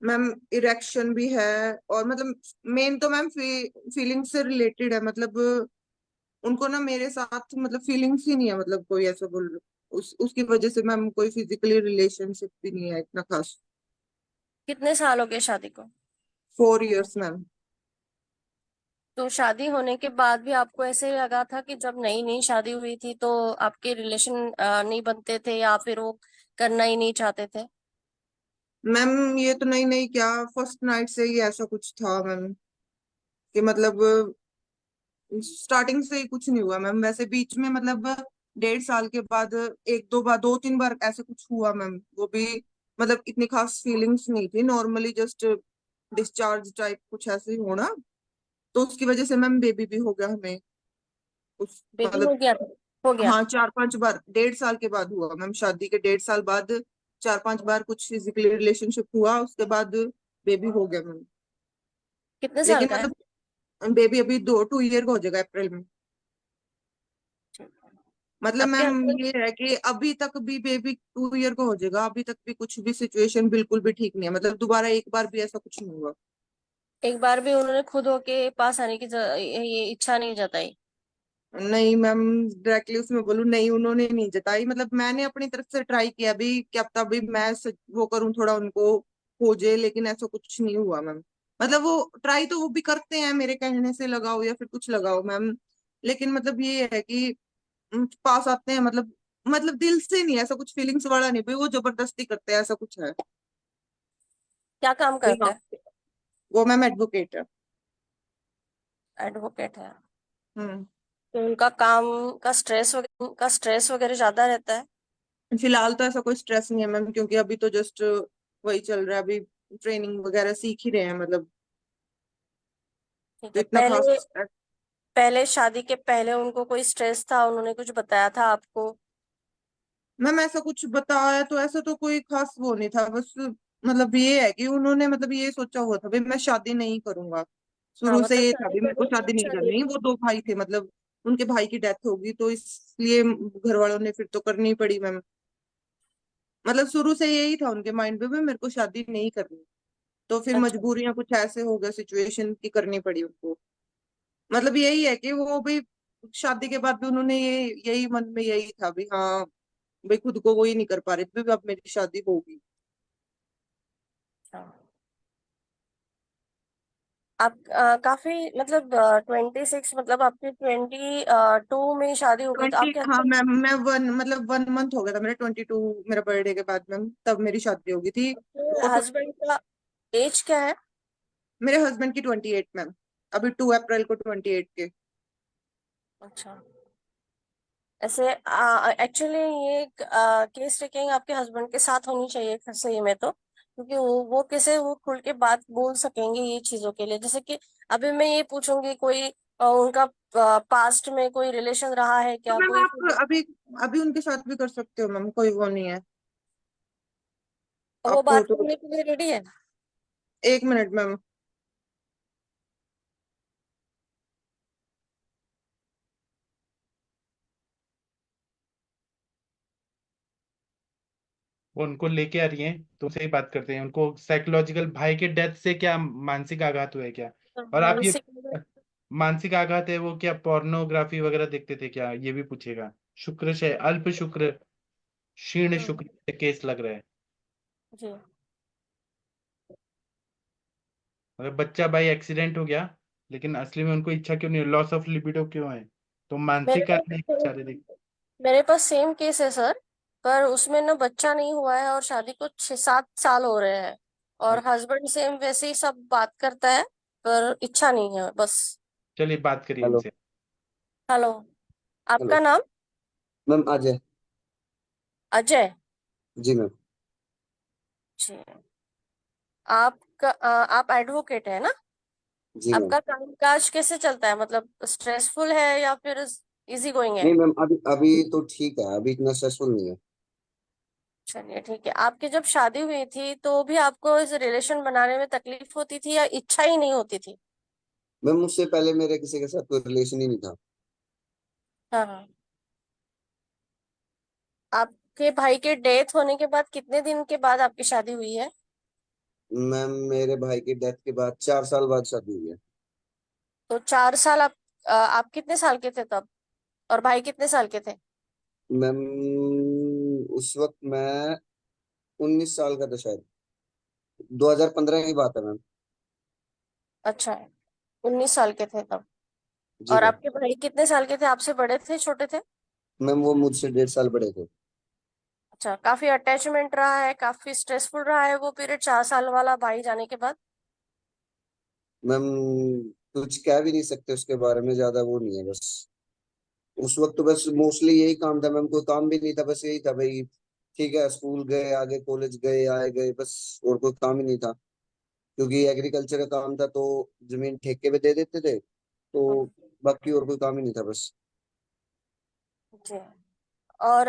मैम इरेक्शन भी है, और मतलब मेन तो मैम फीलिंग से रिलेटेड है, मतलब उनको ना मेरे साथ मतलब फीलिंग्स ही नहीं है, मतलब कोई ऐसा बोल उसकी वजह से मैम कोई फिजिकली रिलेशनशिप भी नहीं है इतना खास। कितने साल हो गए शादी को? 4 इयर्स मैम। तो शादी होने के बाद भी आपको ऐसे लगा था कि जब नई नई शादी हुई थी तो आपके रिलेशन नहीं बनते थे या फिर वो करना ही नहीं चाहते थे? मैम ये तो नहीं नहीं क्या, फर्स्ट नाइट से ही ऐसा कुछ था मैम, कि मतलब स्टार्टिंग से ही कुछ नहीं हुआ मैम, वैसे बीच में मतलब 1.5 साल के बाद एक दो बार 2-3 बार ऐसे कुछ हुआ मैम, वो भी मतलब इतनी खास फीलिंग्स नहीं थी, नॉर्मली जस्ट डिस्चार्ज टाइप कुछ ऐसे ही होना, तो उसकी वजह से मैम बेबी भी हो गया हमें उस बेबी मतलब। हो गया था? हो गया? हाँ 4-5 बार 1.5 साल के बाद हुआ मैम, शादी के 1.5 साल बाद 4-5 बार कुछ फिजिकली रिलेशनशिप हुआ, उसके बाद बेबी हो गया मैम। कितने साल लेकिन का है? मतलब बेबी अभी 2 ईयर का हो जाएगा अप्रैल में। मतलब आपके मैम हस्बैंड? ये है कि अभी तक भी बेबी 2 ईयर का हो जाएगा, अभी तक भी कुछ भी सिचुएशन बिल्कुल भी ठीक नहीं है, मतलब दोबारा एक बार भी ऐसा कुछ नहीं हुआ। एक बार भी उन्होंने खुद होके पास आने की ये इच्छा नहीं जताई? नहीं मैम, डायरेक्टली उसमें बोलूँ, नहीं उन्होंने नहीं जताई, मतलब मैंने अपनी तरफ से ट्राई किया भी, क्या पता भी मैं वो करूँ थोड़ा उनको हो जाए, लेकिन ऐसा कुछ नहीं हुआ मैम। मतलब वो ट्राई तो वो भी करते हैं मेरे कहने से लगाओ या फिर कुछ लगाओ मैम, लेकिन मतलब ये है कि पास आते हैं, मतलब दिल से नहीं, ऐसा कुछ फीलिंग्स वाला नहीं भाई, वो जबरदस्ती करते हैं, ऐसा कुछ है। क्या काम भाई करते हाँ, हैं? वो मैम एडवोकेट है। एडवोकेट है? हम्म। तो उनका काम का स्ट्रेस वगैरह ज्यादा रहता है? फिलहाल तो ऐसा कोई स्ट्रेस नहीं है मैम, क्योंकि अभी तो जस्ट वही चल रहा है, अभी ट्रेनिंग वगैरह सीख ही रहे हैं, मतलब ठीक तो है। इतना खास पहले stress। पहले शादी के पहले उनको कोई स्ट्रेस था, उन्होंने कुछ बताया था आपको? मैम ऐसा कुछ बताया तो ऐसा तो कोई खास वो नहीं था, बस मतलब ये है कि उन्होंने मतलब ये सोचा हुआ था भाई मैं शादी नहीं करूंगा, हाँ, शुरू से मतलब ये था शादी भी मेरे को करनी नहीं शादी नहीं चाहते करनी, थे? वो 2 भाई थे, मतलब उनके भाई की डेथ होगी तो इसलिए घर वालों ने फिर तो करनी पड़ी मैम, मतलब शुरू से यही था उनके माइंड में भी मेरे को शादी नहीं करनी, तो फिर अच्छा। मजबूरियां कुछ ऐसे हो गए सिचुएशन की करनी पड़ी उनको। मतलब यही है कि वो भी शादी के बाद भी उन्होंने यही मन में यही था भी हाँ भाई खुद को वो ही नहीं कर पा रहे थे भी अब मेरी शादी होगी। अच्छा, आप काफी मतलब 26, मतलब आपकी 22 में शादी हो गई तो 20, आपके हाँ हस्बैंड? मैम मैं 1 मंथ हो गया था मेरे 22 मेरा बर्थडे के बाद मैम, तब मेरी शादी होगी थी। वो हस्बैंड का एज क्या है? मेरे हस्बैंड की 28 मैम, अभी 2 अप्रैल को 28 के। अच्छा। ऐसे एक्चुअली ये केस टेकिंग आपके हस्बैंड के साथ होनी चाहिए फिर सही में, तो क्योंकि वो कैसे वो खुल के बात बोल सकेंगे ये चीजों के लिए, जैसे कि अभी मैं ये पूछूंगी कोई उनका पास्ट में कोई रिलेशन रहा है तो क्या, मैम कोई आप अभी अभी उनके साथ भी कर सकते हो मैम, कोई वो नहीं है वो आपको बात तो। करने के लिए रेडी है? 1 मिनट मैम। वो उनको लेके आ रही हैं तो उनसे ही बात करते हैं, उनको साइकोलॉजिकल भाई के डेथ से क्या मानसिक आघात हुआ है क्या? तो और आप ये मानसिक? मानसिक आघात है वो क्या पोर्नोग्राफी वगैरह देखते थे क्या, ये भी पूछेगा। शुक्र से अल्प शुक्र क्षीण शुक्र से केस लग रहा है। जी। मतलब बच्चा बाई एक्सीडेंट हो गया, लेकिन असली में उनको इच्छा क्यों नहीं, लॉस ऑफ लिबिडो क्यों है? तो मेरे मानसिक कारण नहीं, पास शारीरिक। मेरे पास सेम केस है सर, पर उसमें ना बच्चा नहीं हुआ है और शादी को 6-7 साल हो रहे हैं, और हस्बैंड सेम वैसे ही सब बात करता है, पर इच्छा नहीं है बस। चलिए बात करिए हेलो। इनसे। हेलो, आपका हेलो नाम? मैम, अजय। अजय जी मैम। जी। आप एडवोकेट है ना? जी मैम। आपका कामकाज कैसे चलता है? मतलब स्ट्रेसफुल है या फिर इजी गोइंग है? नहीं मैम, अभी अभी तो ठीक है, अभी इतना स्ट्रेसफुल नहीं है। चलिए ठीक है। आपकी जब शादी हुई थी तो भी आपको इस रिलेशन बनाने में तकलीफ होती थी या इच्छा ही नहीं होती थी? मैम, उससे पहले मेरे किसी के साथ कोई रिलेशन ही नहीं था। हाँ हाँ। आपके भाई के डेथ होने के बाद कितने दिन के बाद आपकी शादी हुई है? मैम, मेरे भाई की डेथ के बाद 4 साल बाद शादी हुई है। तो 4 साल आप कितने साल के थे तब? और भाई कितने साल के थे? मैम, उस वक्त मैं 19 साल का था शायद। 2015 की बात है मैम। अच्छा, 19 साल के थे तब। जी और मैम। आपके भाई कितने साल के थे? आपसे बड़े थे, छोटे थे? मैम, वो मुझसे 1.5 साल बड़े थे। अच्छा, काफी अटैचमेंट रहा है, काफी स्ट्रेसफुल रहा है वो पीरियड 4 साल वाला भाई जाने के बाद? मैम, कुछ कह भी नहीं सकते उसके बारे में, ज्यादा वो नहीं है बस। उस वक्त तो बस मोस्टली यही काम था मैम, कोई काम भी नहीं था, बस यही था भाई। ठीक है, स्कूल गए, आगे कॉलेज गए, आए गए, बस। और कोई काम ही नहीं था। क्योंकि एग्रीकल्चर का काम था तो जमीन ठेके पे दे देते थे, तो हम्म, बाकी और कोई काम ही नहीं था बस। जी। और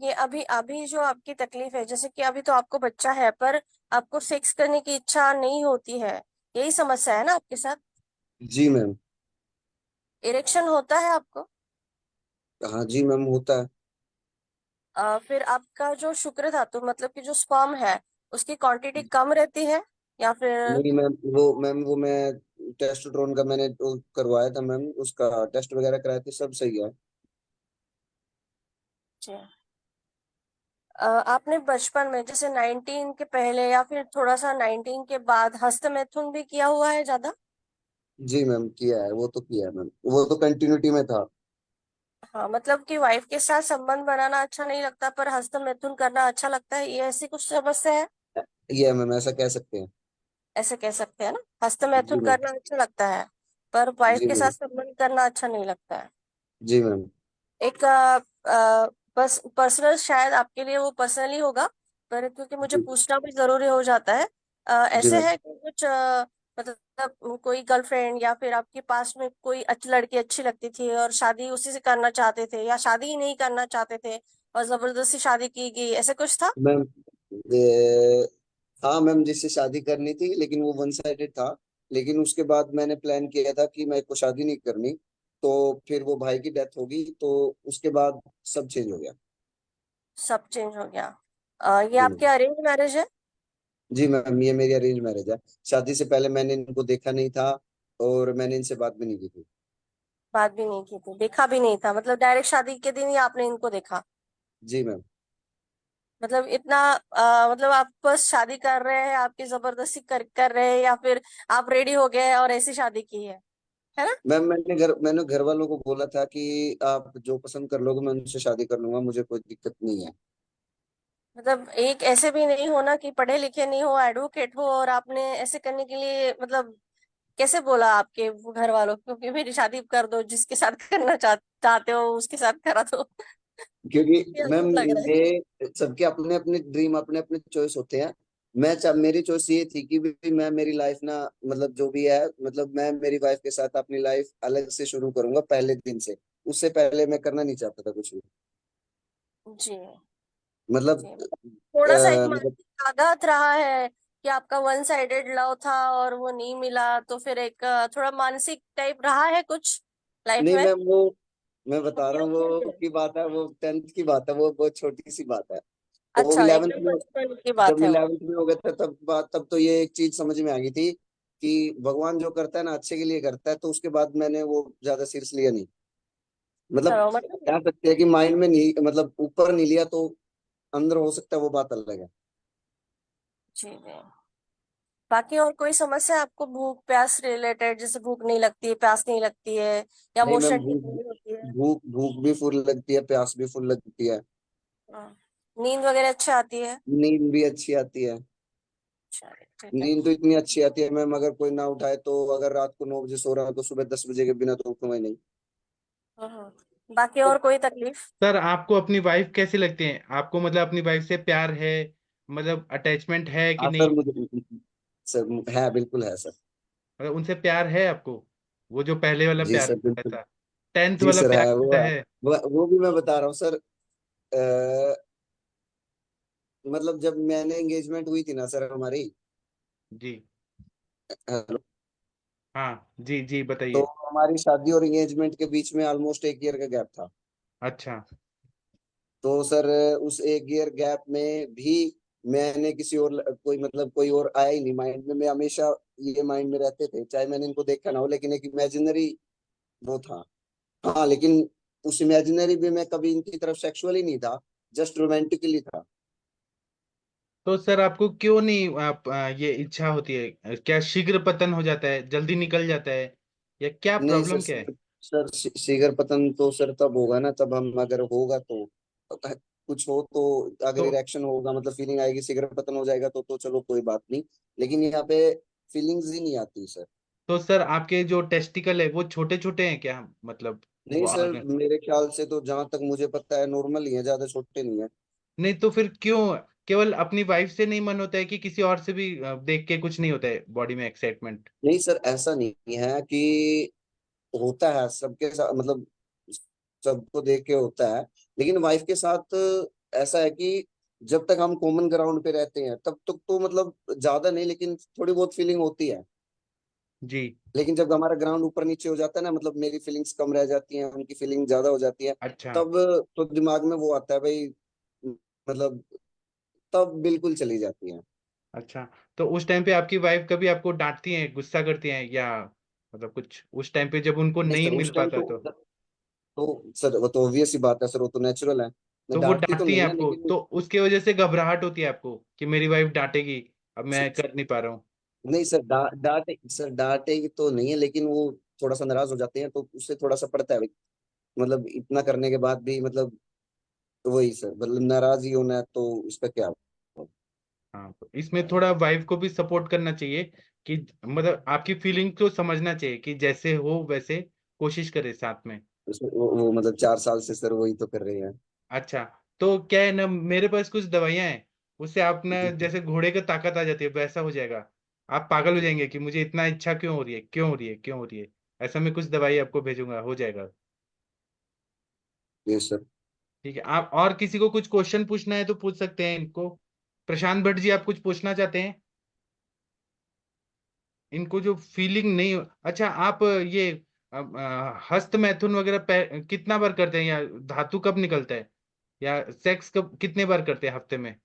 ये अभी अभी जो आपकी तकलीफ है, जैसे कि अभी तो आपको बच्चा है पर आपको सेक्स करने की इच्छा नहीं होती है, यही समस्या है ना आपके साथ? जी मैम। इरेक्शन होता है आपको? हाँ जी मैम, होता है। फिर आपका जो शुक्र धातु मतलब कि जो स्पर्म है उसकी क्वांटिटी कम रहती है या फिर? नहीं मैम, वो मैं टेस्टोस्टेरोन का मैंने वो करवाया था मैम, उसका टेस्ट वगैरह कराए थे, सब सही है। जी। आपने बचपन में जैसे 19 के पहले या फिर थोड़ा सा 19 के बाद हस्तमैथुन भी किया हुआ है ज्यादा? जी मैम, किया है, वो तो किया है मैम, वो तो कंटिन्यूटी में था। हाँ, मतलब कि वाइफ के साथ संबंध बनाना अच्छा नहीं लगता पर हस्तमैथुन करना अच्छा लगता है, ये ऐसी कुछ समस्या है? ये है मैम, ऐसा कह सकते हैं। ऐसे कह सकते हैं ना, जी हस्तमैथुन मैम। करना अच्छा लगता है पर वाइफ जी के साथ मैम। संबंध करना अच्छा नहीं लगता है। जी मैम। एक बस पर्सनल, शायद आपके लिए वो पर्सनली होगा पर क्योंकि मुझे जी। पूछना भी जरूरी हो जाता है। जी ऐसे मैम। है कि कुछ मतलब कोई गर्लफ्रेंड या फिर आपके पास में कोई लड़की अच्छी लगती थी और शादी उसी से करना चाहते थे या शादी ही नहीं करना चाहते थे और जबरदस्ती शादी की गई, ऐसे कुछ था? मैम, हाँ मैम, जिससे शादी करनी थी, लेकिन वो वन साइडेड था। लेकिन उसके बाद मैंने प्लान किया था कि मैं को शादी नहीं करनी। तो फिर वो भाई की डेथ होगी, तो उसके बाद सब चेंज हो गया। सब चेंज हो गया। ये जी आपके मैम। अरेंज मैरिज है? जी मैम, ये मेरी अरेंज मैरिज है। शादी से पहले मैंने इनको देखा नहीं था, और मैंने इनसे बात भी नहीं की थी। बात भी नहीं की थी, देखा भी नहीं था, मतलब डायरेक्ट शादी के दिन ही आपने इनको देखा? जी मैम। मतलब इतना मतलब आप बस शादी कर रहे हैं, आपकी जबरदस्ती कर रहे हैं या फिर आप रेडी हो गए और ऐसी शादी की है ना? मैम, मैंने घर वालों को बोला था कि आप जो पसंद कर लोगे मैं उनसे शादी कर लूंगा, मुझे कोई दिक्कत नहीं है। मतलब एक ऐसे भी नहीं हो ना कि पढ़े लिखे नहीं हो, एडवोकेट हो और आपने ऐसे करने के लिए मतलब कैसे बोला आपके घर वालों को कि मेरी शादी कर दो, जिसके साथ करना चाहते हो उसके साथ करा दो? क्योंकि ये मैम, अजीब लग रहा है। ये सबके अपने अपने ड्रीम, अपने अपने चॉइस होते हैं। मेरी चॉइस ये थी कि भी मैं मेरी लाइफ ना, मतलब जो भी है, मतलब मैं मेरी वाइफ के साथ अपनी लाइफ अलग से शुरू करूंगा पहले दिन से। उससे पहले मैं करना नहीं चाहता था कुछ भी। जी मतलब जी। मतलब थोड़ा सा एक मतलब मानसिक आघात रहा है कि आपका वन साइडेड लव था और वो नहीं मिला, तो फिर एक थोड़ा मानसिक टाइप रहा है कुछ लाइफ नहीं में? मैम, वो मैं बता रहा हूँ, वो की बात है, वो 10th की बात है, वो बहुत छोटी सी बात है। तो अच्छा, 11th एकदम में, बचपन की जब बात है वो। 11th में हो गया था, तब तो ये एक चीज समझ में आ गई थी कि भगवान जो करता है ना अच्छे के लिए करता है, तो उसके बाद मैंने वो ज्यादा सीरियस लिया नहीं। मतलब चलो मतलब। कह सकते हैं कि माइंड में नहीं, मतलब ऊपर नहीं लिया, तो अंदर हो सकता है, वो बात अलग है। जी जी। बाकी और कोई समस्या आपको भूख प्यास रिलेटेड, जैसे भूख नहीं लगती है, प्यास नहीं लगती है या नहीं मैम, मोशन ठीक नहीं होती है? भूख भी फुल लगती है, प्यास भी फुल लगती है। हाँ। नींद वगैरह अच्छी आती है? नींद भी अच्छी आती है। अच्छा। ठीक है। नींद तो इतनी अच्छी आती है मैम, अगर कोई ना उठाए तो, अगर रात को 9 बजे सो रहा है तो सुबह 10 बजे के बिना तो उठूंगा ही नहीं। हाँ। बाकी और कोई तकलीफ? सर आपको अपनी वाइफ कैसी लगती है? आपको मतलब अपनी वाइफ से प्यार है, मतलब अटैचमेंट है कि हाँ नहीं? सर, मुझे सर है, बिल्कुल है सर। मतलब उनसे प्यार है आपको, वो जो पहले वाला जी प्यार सर, होता बिल्कुल। था, टेंथ जी वाला सर, प्यार है होता वो है। है? वो भी मैं बता रहा हूँ सर। मतलब जब मैंने एंगेजमेंट हुई थी ना सर हमारी, जी। हेलो, हाँ जी जी तो बताइए। हमारी शादी और एंगेजमेंट के बीच में ऑलमोस्ट 1 ईयर का गैप था। अच्छा। तो सर उस 1 ईयर गैप में भी मैंने किसी और कोई मतलब कोई और आया ही नहीं माइंड में। मैं हमेशा ये माइंड में रहते थे, चाहे मैंने इनको देखा ना हो, लेकिन एक इमेजिनरी वो था। हाँ, लेकिन उस इमेजिनरी भी मैं कभी इनकी तरफ सेक्सुअली नहीं था, जस्ट रोमांटिकली था। तो सर आपको क्यों नहीं ये इच्छा होती है? क्या शीघ्र पतन हो जाता है, जल्दी निकल जाता है, या क्या नहीं सर, प्रॉब्लम क्या है? सर शीघ्र पतन तो सर तब होगा ना, तब हम अगर होगा तो कुछ हो तो, अगर तो इरेक्शन होगा मतलब फीलिंग आएगी, शीघ्र पतन हो जाएगा तो चलो कोई बात नहीं। लेकिन यहाँ पे फीलिंग्स ही नहीं आती सर। तो सर आपके जो टेस्टिकल है वो छोटे छोटे हैं क्या, मतलब नहीं वो सर, ऑर्गन? मेरे ख्याल से तो जहां तक मुझे पता है नॉर्मल ही है, ज्यादा छोटे नहीं है। नहीं तो फिर क्यों केवल अपनी वाइफ से नहीं मन होता है कि किसी और से भी देख के कुछ नहीं होता है बॉडी में एक्साइटमेंट? नहीं सर, ऐसा नहीं है कि होता है सबके साथ, मतलब सबको देख के होता है, लेकिन वाइफ के साथ ऐसा है कि जब तक हम कॉमन ग्राउंड पे रहते हैं तब तक तो मतलब ज्यादा नहीं, लेकिन थोड़ी बहुत फीलिंग होती है। जी। लेकिन जब हमारा ग्राउंड ऊपर नीचे हो जाता है ना, मतलब मेरी फीलिंग्स कम रह जाती हैं, उनकी फीलिंग ज्यादा हो जाती है, अच्छा। तब तो दिमाग में वो आता है भाई, मतलब तब बिल्कुल चली जाती है। अच्छा, तो उस टाइम पे आपकी वाइफ कभी आपको डांटती हैं, गुस्सा करती हैं, या मतलब कुछ उस टाइम पे जब उनको नहीं नहीं सर, मिल उस टाइम पाता तो सर वो तो ऑब्वियस सी बात है सर, वो तो नेचुरल है। मैं तो वो डांटती तो डांटती हैं नहीं है आपको, लेकिन। तो उसके वजह से घबराहट होती है आपको कि मेरी वाइफ डांटेगी, अब मैं कर नहीं पा रहा हूँ? नहीं सर, डांटेगी तो नहीं है, लेकिन वो थोड़ा सा नाराज हो जाते हैं तो उससे थोड़ा सा पड़ता है भाई। मतलब इतना करने के बाद भी मतलब वही सर, मतलब नाराज ही होना है तो उसका क्या। हाँ, तो इसमें थोड़ा वाइफ को भी सपोर्ट करना चाहिए कि मतलब आपकी फीलिंग को समझना चाहिए कि जैसे हो वैसे कोशिश करे साथ में। वो मतलब 4 साल से सर वही तो कर रहे हैं। अच्छा, तो क्या है ना, मेरे पास कुछ दवाइयां हैं, उससे आप ना जी जैसे घोड़े का ताकत आ जाती है वैसा हो जाएगा। आप पागल हो जाएंगे कि मुझे इतना इच्छा क्यों हो रही है, क्यों हो रही है, क्यों हो रही है। ऐसा मैं कुछ दवाई आपको भेजूंगा, हो जाएगा। जी सर। ठीक है, आप और किसी को कुछ क्वेश्चन पूछना है तो पूछ सकते हैं इनको। प्रशांत भट्ट जी, आप कुछ पूछना चाहते हैं? इनको जो फीलिंग नहीं अच्छा, आप ये हस्त मैथुन वगैरह कितना बार करते हैं, या धातु कब निकलता है, या सेक्स कब कितने बार करते हैं हफ्ते में?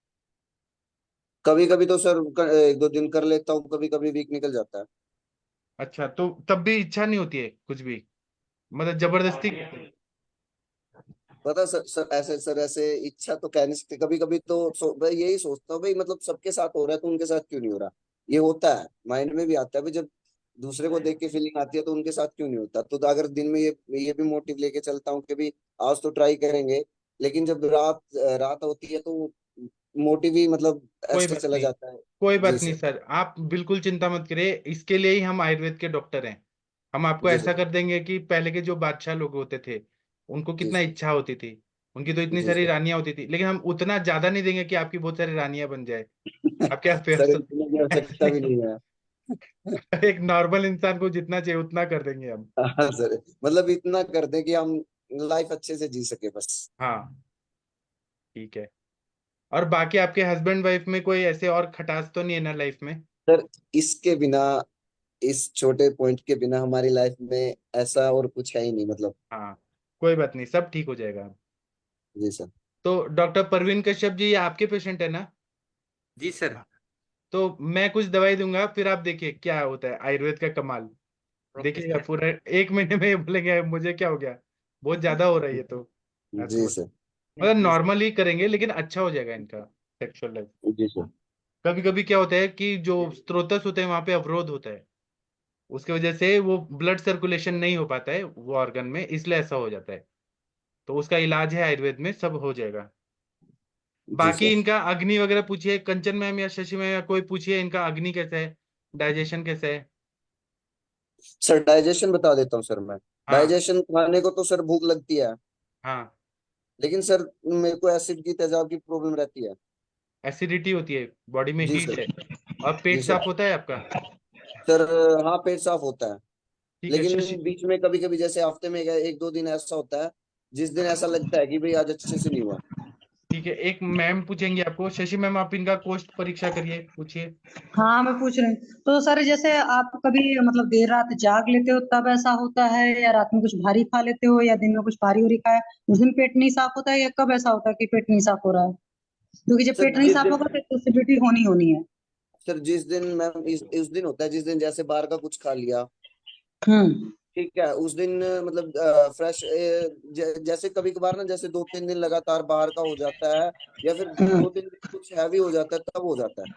कभी कभी तो सर 1-2 दिन कर लेता हूँ, कभी कभी वीक निकल जाता है। अच्छा, तो तब भी इच्छा नहीं होती है कुछ भी, मतलब जबरदस्ती करते हैं? पता सर ऐसे इच्छा तो कह नहीं सकते, कभी कभी तो मैं यही सोचता हूँ भाई, मतलब सबके साथ हो रहा है तो उनके साथ क्यों नहीं हो रहा। ये होता है, माइंड में भी आता है भाई, जब दूसरे को देख के फीलिंग आती है तो उनके साथ क्यों नहीं होता। तो अगर दिन में ये भी मोटिव लेके चलता हूँ कि भाई आज तो ट्राई करेंगे, लेकिन जब रात रात होती है तो मोटिव ही मतलब कोई ऐसे बात चला नहीं, जाता है। कोई जी बात नहीं सर। सर, आप बिल्कुल चिंता मत करिए, इसके लिए ही हम आयुर्वेद के डॉक्टर हैं। हम आपको जी ऐसा सर। कर देंगे कि पहले के जो बादशाह लोग होते थे, उनको जी कितना सर। इच्छा होती थी, उनकी तो इतनी जी सारी सर। रानियां होती थी, लेकिन हम उतना ज्यादा नहीं देंगे कि आपकी बहुत सारी रानियां बन जाए। आपके सर अफेयर्स इतने की ऐसे आवश्यकता भी नहीं, नहीं है। एक नॉर्मल इंसान को जितना चाहिए उतना कर देंगे हम। हाँ सर, मतलब इतना कर दे कि हम लाइफ अच्छे से जी सके बस। हाँ, ठीक है। और बाकी आपके हस्बैंड वाइफ में कोई ऐसे और खटास तो नहीं है ना लाइफ में? सर इसके बिना, इस छोटे पॉइंट के बिना हमारी लाइफ में ऐसा और कुछ है ही नहीं मतलब। हाँ, कोई बात नहीं, सब ठीक हो जाएगा। जी सर। तो डॉक्टर परवीन कश्यप जी, ये आपके पेशेंट है ना? जी सर। तो मैं कुछ दवाई दूंगा, फिर आप देखिए क्या होता है आयुर्वेद का कमाल। ओके देखिएगा सर। पूरा 1 महीने में ये बोलेंगे मुझे क्या हो गया, बहुत ज्यादा हो रहा है ये तो। ऐसे जी बोल, सर। मतलब नॉर्मल ही करेंगे लेकिन अच्छा हो जाएगा इनका सेक्सुअल लाइफ। जी सर। कभी कभी क्या होता है कि जो स्त्रोतस होते हैं वहां पे अवरोध होता है, उसकी वजह से वो ब्लड सर्कुलेशन नहीं हो पाता है वो ऑर्गन में, इसलिए ऐसा हो जाता है। तो उसका इलाज है आयुर्वेद में, सब हो जाएगा। बाकी सर। इनका अग्नि वगैरह पूछिए, कंचन मैम या शशि मैम या कोई पूछिए इनका अग्नि कैसे है, डाइजेशन कैसे है। सर डाइजेशन बता देता हूँ सर मैं। हाँ डाइजेशन खाने को तो सर भूख लगती है, हाँ। लेकिन सर मेरे को एसिड की तेजाब की प्रॉब्लम रहती है। एसिडिटी होती है, बॉडी में जी हीट सर। है। और पेट जी सर। साफ होता है आपका। सर हाँ पेट साफ होता है, ठीक है लेकिन शशि। बीच में कभी कभी जैसे हफ्ते में एक दो दिन ऐसा होता है जिस दिन ऐसा लगता है कि भाई आज अच्छे से नहीं हुआ। ठीक है, एक मैम पूछेंगे आपको, शशि मैम आप इनका कोष्ठ परीक्षा करिए, पूछिए। हाँ मैं पूछ रही हूँ, तो सर जैसे आप कभी मतलब देर रात जाग लेते हो तब ऐसा होता है, या रात में कुछ भारी खा लेते हो, या दिन में कुछ भारी उरी खाया उस दिन पेट नहीं साफ होता है, या कब ऐसा होता है कि पेट नहीं साफ हो रहा है? क्योंकि जब सर पेट नहीं जिस साफ दिन होगा तो एसिडिटी होनी होनी है। सर जिस दिन मैम इस दिन होता है जिस दिन जैसे बाहर का कुछ खा लिया, हम्म। ठीक है, उस दिन मतलब फ्रेश जैसे कभी कभार ना जैसे 2-3 दिन लगातार बाहर का हो जाता है, या फिर हम्म। 2-3 दिन कुछ हैवी हो जाता है तब हो जाता है।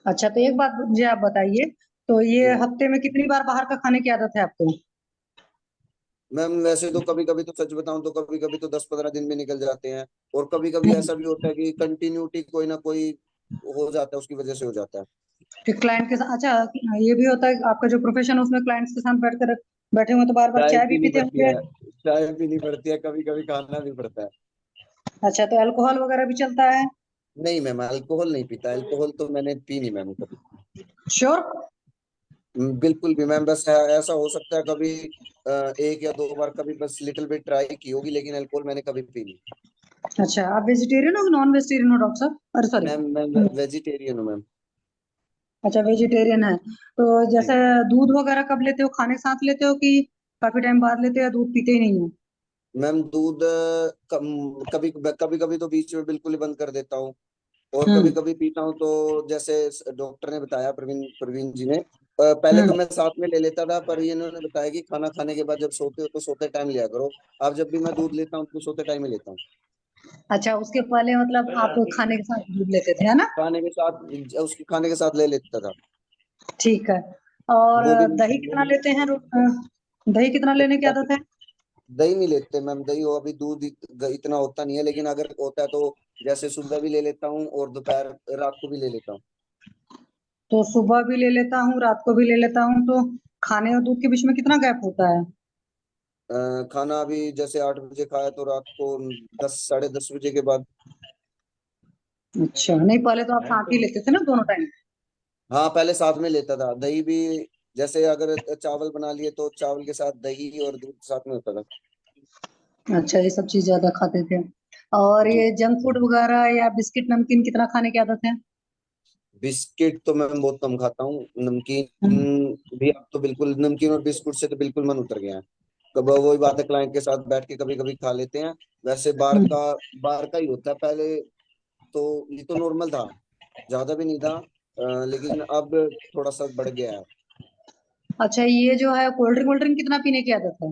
अच्छा, तो एक बात मुझे आप बताइए, तो ये जी हफ्ते में कितनी बार बाहर का खाने की आदत है आपको? मैम, वैसे तो कभी कभी तो सच बताऊं तो कभी कभी तो 10-15 दिन भी निकल जाते हैं, और कभी कभी ऐसा भी होता है कि कंटिन्यूटी कोई ना कोई हो जाता है, उसकी वजह से हो जाता है। फिर क्लाइंट के साथ, अच्छा ये भी होता है कि आपका जो प्रोफेशन है उसमें क्लाइंट्स के साथ बैठे हुए तो बार बार चाय चाय भी पीनी पीते पड़ती होंगे? है, चाय पीनी पड़ती है, कभी कभी खाना भी पड़ता है। अच्छा, तो अल्कोहल वगैरह भी चलता है? नहीं मैम, अल्कोहल नहीं पीता, अल्कोहल तो मैंने पी नहीं मैम कभी। श्योर? बिल्कुल भी मैम, बस ऐसा हो सकता है कभी 1 या 2 बार कभी बस लिटिल बिट ट्राई की होगी, लेकिन अल्कोहल मैंने कभी पी नहीं। अच्छा, आप वेजिटेरियन हो कि नॉन वेजिटेरियन हो डॉक्टर साहब? अरे सॉरी। मैम मैं वेजिटेरियन हूँ मैम। अच्छा, वेजिटेरियन है। तो जी जैसे दूध वगैरह कब लेते हो, खाने के साथ लेते हो कि काफी टाइम बाद लेते हो, या दूध पीते ही नहीं हो? मैम, दूध कभी कभी कभी तो बीच में बिल्कुल ही बंद कर देता हूँ, और कभी हम्म। कभी पीता हूँ, तो जैसे डॉक्टर ने बताया, प्रवीण प्रवीण जी ने, पहले तो हम्म। मैं साथ में ले लेता था, पर ये इन्होंने बताया कि खाना खाने के बाद जब सोते हो तो सोते टाइम लिया करो। अब जब भी मैं दूध लेता हूँ तो सोते टाइम ही लेता हूँ। अच्छा, उसके पहले मतलब आप खाने के साथ दूध लेते थे, है ना? खाने के साथ, उसके खाने के साथ ले लेता था। ठीक है। और वो भी दही वो कितना भी लेते हैं दही कितना लेने की आदत है? दही नहीं लेते मैम, दही हो अभी दूध इतना होता नहीं है, लेकिन अगर होता है तो जैसे सुबह भी ले लेता हूँ और दोपहर रात को भी ले लेता हूँ। तो सुबह भी ले लेता हूँ, रात को भी ले लेता हूँ, तो खाने और दूध के बीच में कितना गैप होता है? खाना अभी जैसे 8 बजे खाया तो रात को 10-10:30 बजे के बाद। अच्छा, नहीं पहले तो आप साथ ही लेते थे ना दोनों टाइम? हाँ पहले साथ में लेता था, दही भी जैसे अगर चावल बना लिए तो चावल के साथ दही और दूध साथ में होता था। अच्छा, ये सब चीज ज्यादा खाते थे। और जी। ये जंक फूड वगैरह या बिस्किट नमकीन कितना खाने की आदत है? बिस्किट तो मैं बहुत कम खाता हूँ, हम्म। नमकीन भी अब तो बिल्कुल, नमकीन और बिस्कुट से तो बिल्कुल मन उतर गया है। कब वही बात है, क्लाइंट के साथ बैठ के कभी कभी खा लेते हैं, वैसे हम्म। बाहर का ही होता है। पहले तो ये तो नॉर्मल था, ज्यादा भी नहीं था, लेकिन अब थोड़ा सा बढ़ गया है। अच्छा, ये जो है कोल्ड ड्रिंक कितना पीने की आदत है?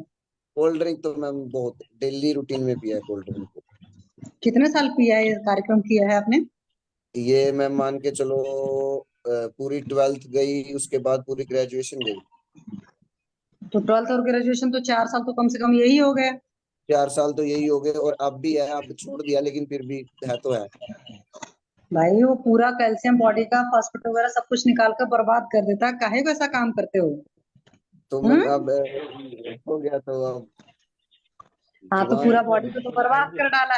कोल्ड ड्रिंक तो मैम बहुत डेली रूटीन में पिया है कोल्ड ड्रिंक को। कितने साल पिया है, ये कार्यक्रम किया है आपने? ये मैं मान के चलो, पूरी 12th गई, उसके बाद पूरी ग्रेजुएशन गई। तो 12th और ग्रेजुएशन तो 4 साल तो कम से कम यही हो गए। 4 साल तो यही हो गए, और अब भी है, अब छोड़ दिया लेकिन फिर भी है तो है। भाई वो पूरा कैल्शियम बॉडी का, फास्फेट वगैरह सब कुछ निकाल कर बर्बाद कर देता है, काहे को ऐसा काम करते हो? तो मैम हम्म। अब हो गया तो अब हाँ, तो जुबान। पूरा बॉडी को तो बर्बाद कर डाला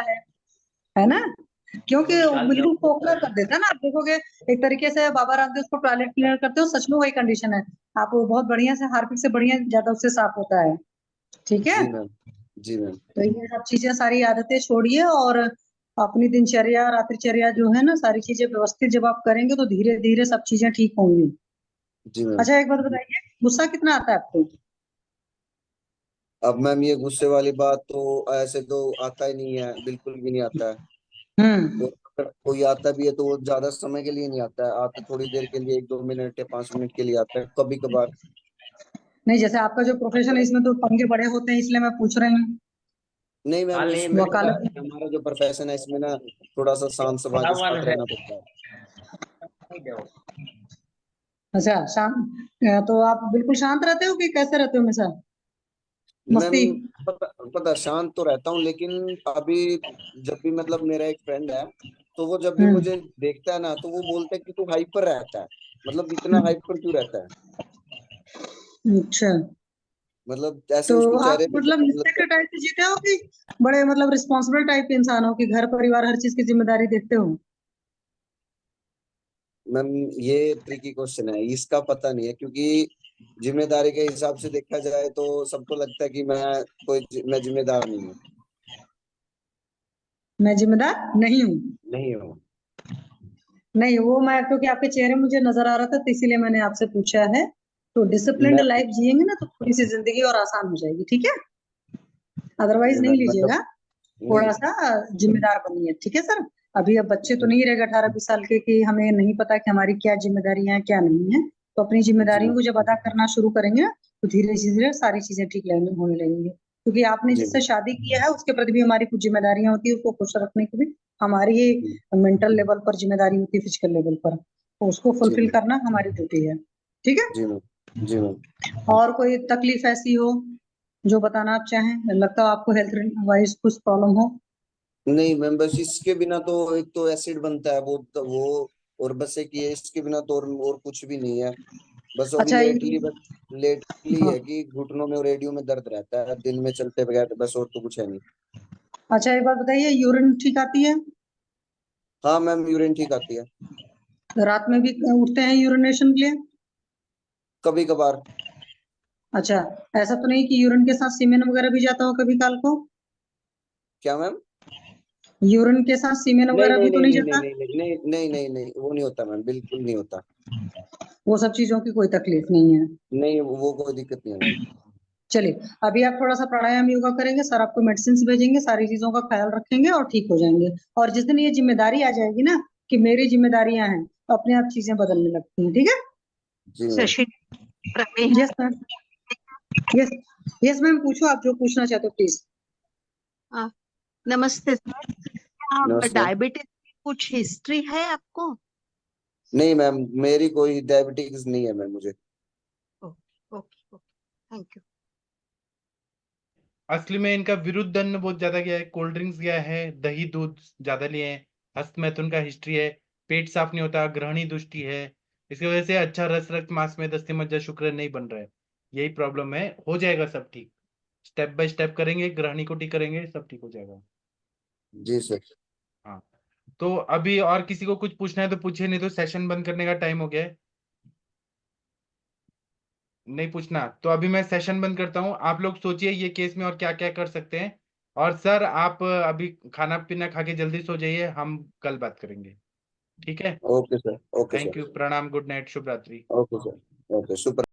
है ना? क्योंकि वो बिल्कुल खोखला कर देता है ना, आप देखोगे एक तरीके से बाबा रामदेव उसको टॉयलेट क्लीनर करते हो, सच में वही कंडीशन है। आप वो बहुत बढ़िया से, हार्पिक से बढ़िया ज्यादा उससे साफ होता है। ठीक है। जी मैम। जी मैम। तो ये सब चीजें, सारी आदतें छोड़िए, और अपनी दिनचर्या रात्रिचर्या जो है ना, सारी चीजें व्यवस्थित जब आप करेंगे तो धीरे धीरे सब चीजें ठीक होंगी। जी मैम। अच्छा, एक बात बताइए, गुस्सा कितना आता है आपको? अब मैम ये गुस्से वाली बात तो ऐसे तो आता ही नहीं है, बिल्कुल भी नहीं आता है। हम्म। और अगर कोई आता भी है तो वो ज्यादा समय के लिए नहीं आता है, आता थोड़ी देर के लिए, 1-2 मिनट या 5 मिनट के लिए आता है कभी कभार। नहीं, जैसे आपका जो प्रोफेशन है इसमें तो पंगे बड़े होते हैं, इसलिए मैं पूछ रही हूँ। नहीं मैम, खाली इसमें वकालत। हमारा जो प्रोफेशन है इसमें ना थोड़ा सा शांत स्वभाव के सावन साथ है। रहना पड़ता है। अच्छा, तो आप बिल्कुल शांत रहते हो कि कैसे रहते हो हमेशा? मैम मस्ती? पता है, शांत तो रहता हूँ, लेकिन अभी जब भी मतलब मेरा एक फ्रेंड है, तो वो जब भी मुझे देखता है ना, तो वो बोलता है कि तू हाइपर रहता है, मतलब इतना हाइपर क्यों रहता है, अच्छा, मतलब ऐसे तो उसको आप चेहरे पे मतलब इंस्पेक्टर टाइप से जीते हो कि बड़े मतलब रिस्पॉन्सिबल टाइप के इंसान हो कि घर परिवार हर चीज की जिम्मेदारी देखते हो? मैम ये ट्रिकी क्वेश्चन है, इसका पता नहीं है, क्योंकि जिम्मेदारी के हिसाब से देखा जाए तो सबको लगता है कि मैं जिम्मेदार नहीं हूँ। मैं जिम्मेदार नहीं हूँ? नहीं हूँ। नहीं, वो मैं क्योंकि आपके चेहरे मुझे नजर आ रहा था तो इसीलिए मैंने आपसे पूछा है। तो डिसिप्लिन्ड मैं लाइफ जिएंगे ना तो थोड़ी सी जिंदगी और आसान हो जाएगी, ठीक है? अदरवाइज नहीं मतलब लीजिएगा, नहीं। थोड़ा सा जिम्मेदार बनिए, ठीक है सर? अभी अब बच्चे तो नहीं रहे 18-20 साल के कि हमें नहीं पता कि हमारी क्या जिम्मेदारियां हैं क्या नहीं है। तो अपनी जिम्मेदारियों जी को जब अदा करना शुरू करेंगे ना, तो धीरे धीरे सारी चीजें ठीक होने लगेंगी। क्योंकि आपने जी जिससे शादी किया है उसके प्रति भी हमारी कुछ जिम्मेदारियां होती है, उसको खुश रखने की भी हमारी जी मेंटल लेवल पर जिम्मेदारी होती है, फिजिकल लेवल पर, तो उसको जी फुलफिल मैम। करना हमारी ड्यूटी है, ठीक है? जी मैम। जी मैम। और कोई तकलीफ ऐसी हो जो बताना आप चाहें, लगता हो आपको हेल्थ वाइज कुछ प्रॉब्लम हो? नहीं मैम, बस इसके बिना तो एक तो एसिड बनता है वो, और बस एक ये, इसके बिना तो और कुछ भी नहीं है। बस अभी अच्छा लेटली हाँ, है कि घुटनों में और रेडियो में दर्द रहता है दिन में चलते बगैर, बस और तो कुछ है नहीं। अच्छा एक बात बताइए, यूरिन ठीक आती है? हाँ मैम, यूरिन ठीक आती है, रात में भी उठते हैं यूरिनेशन के लिए? कभी कभार। अच्छा, ऐसा तो नहीं कि यूरिन के साथ सीमेन वगैरह भी जाता हो कभी काल को? क्या मैम? यूरिन के साथ सीमेन नहीं वगैरह नहीं भी तो नहीं नहीं नहीं नहीं जाता? नहीं नहीं नहीं नहीं नहीं, वो नहीं होता मैम, बिल्कुल नहीं होता। वो सब चीजों की कोई तकलीफ नहीं है। नहीं, वो कोई दिक्कत नहीं है मैम। चलिए, अभी आप थोड़ा सा प्राणायाम योगा करेंगे, सर आपको मेडिसिन भेजेंगे, सारी चीजों का ख्याल रखेंगे और ठीक हो जाएंगे। और जिस दिन ये जिम्मेदारी आ जाएगी ना कि मेरी जिम्मेदारियां हैं, तो अपने आप चीजें बदलने लगती हैं, ठीक है? जी ma'am. Yes ma'am. Yes, yes ma'am, पूछो आप जो पूछना चाहते हो प्लीज। नमस्ते सर, क्या नमस्ते। डायबिटीज की कुछ हिस्ट्री है आपको? नहीं मैम, मेरी कोई डायबिटीज नहीं है मैम मुझे। Okay okay, thank you. असली में इनका विरुद्ध अन्न बहुत ज्यादा गया है, कोल्ड ड्रिंक्स गया है, दही दूध ज्यादा लिए हैं, हस्तमैथुन का हिस्ट्री है, पेट साफ नहीं होता, ग्रहणी दृष्टि है, इसकी वजह से अच्छा रस रक्त मांस में दस्ती मज्जा शुक्र नहीं बन रहा है। यही प्रॉब्लम है, हो जाएगा सब ठीक। स्टेप बाय स्टेप करेंगे, ग्रहणी को ठीक करेंगे, सब ठीक हो जाएगा। जी सर। हाँ, तो अभी और किसी को कुछ पूछना है तो पूछिए, नहीं तो सेशन बंद करने का टाइम हो गया है। नहीं पूछना तो अभी मैं सेशन बंद करता हूँ। आप लोग सोचिए ये केस में और क्या क्या कर सकते हैं। और सर आप अभी खाना पीना खा के जल्दी सो जाइए, हम कल बात करेंगे, ठीक है? Okay sir. Okay thank sir. You, प्रणाम, गुड नाइट, शुभ रात्रि। Okay sir. Okay, super.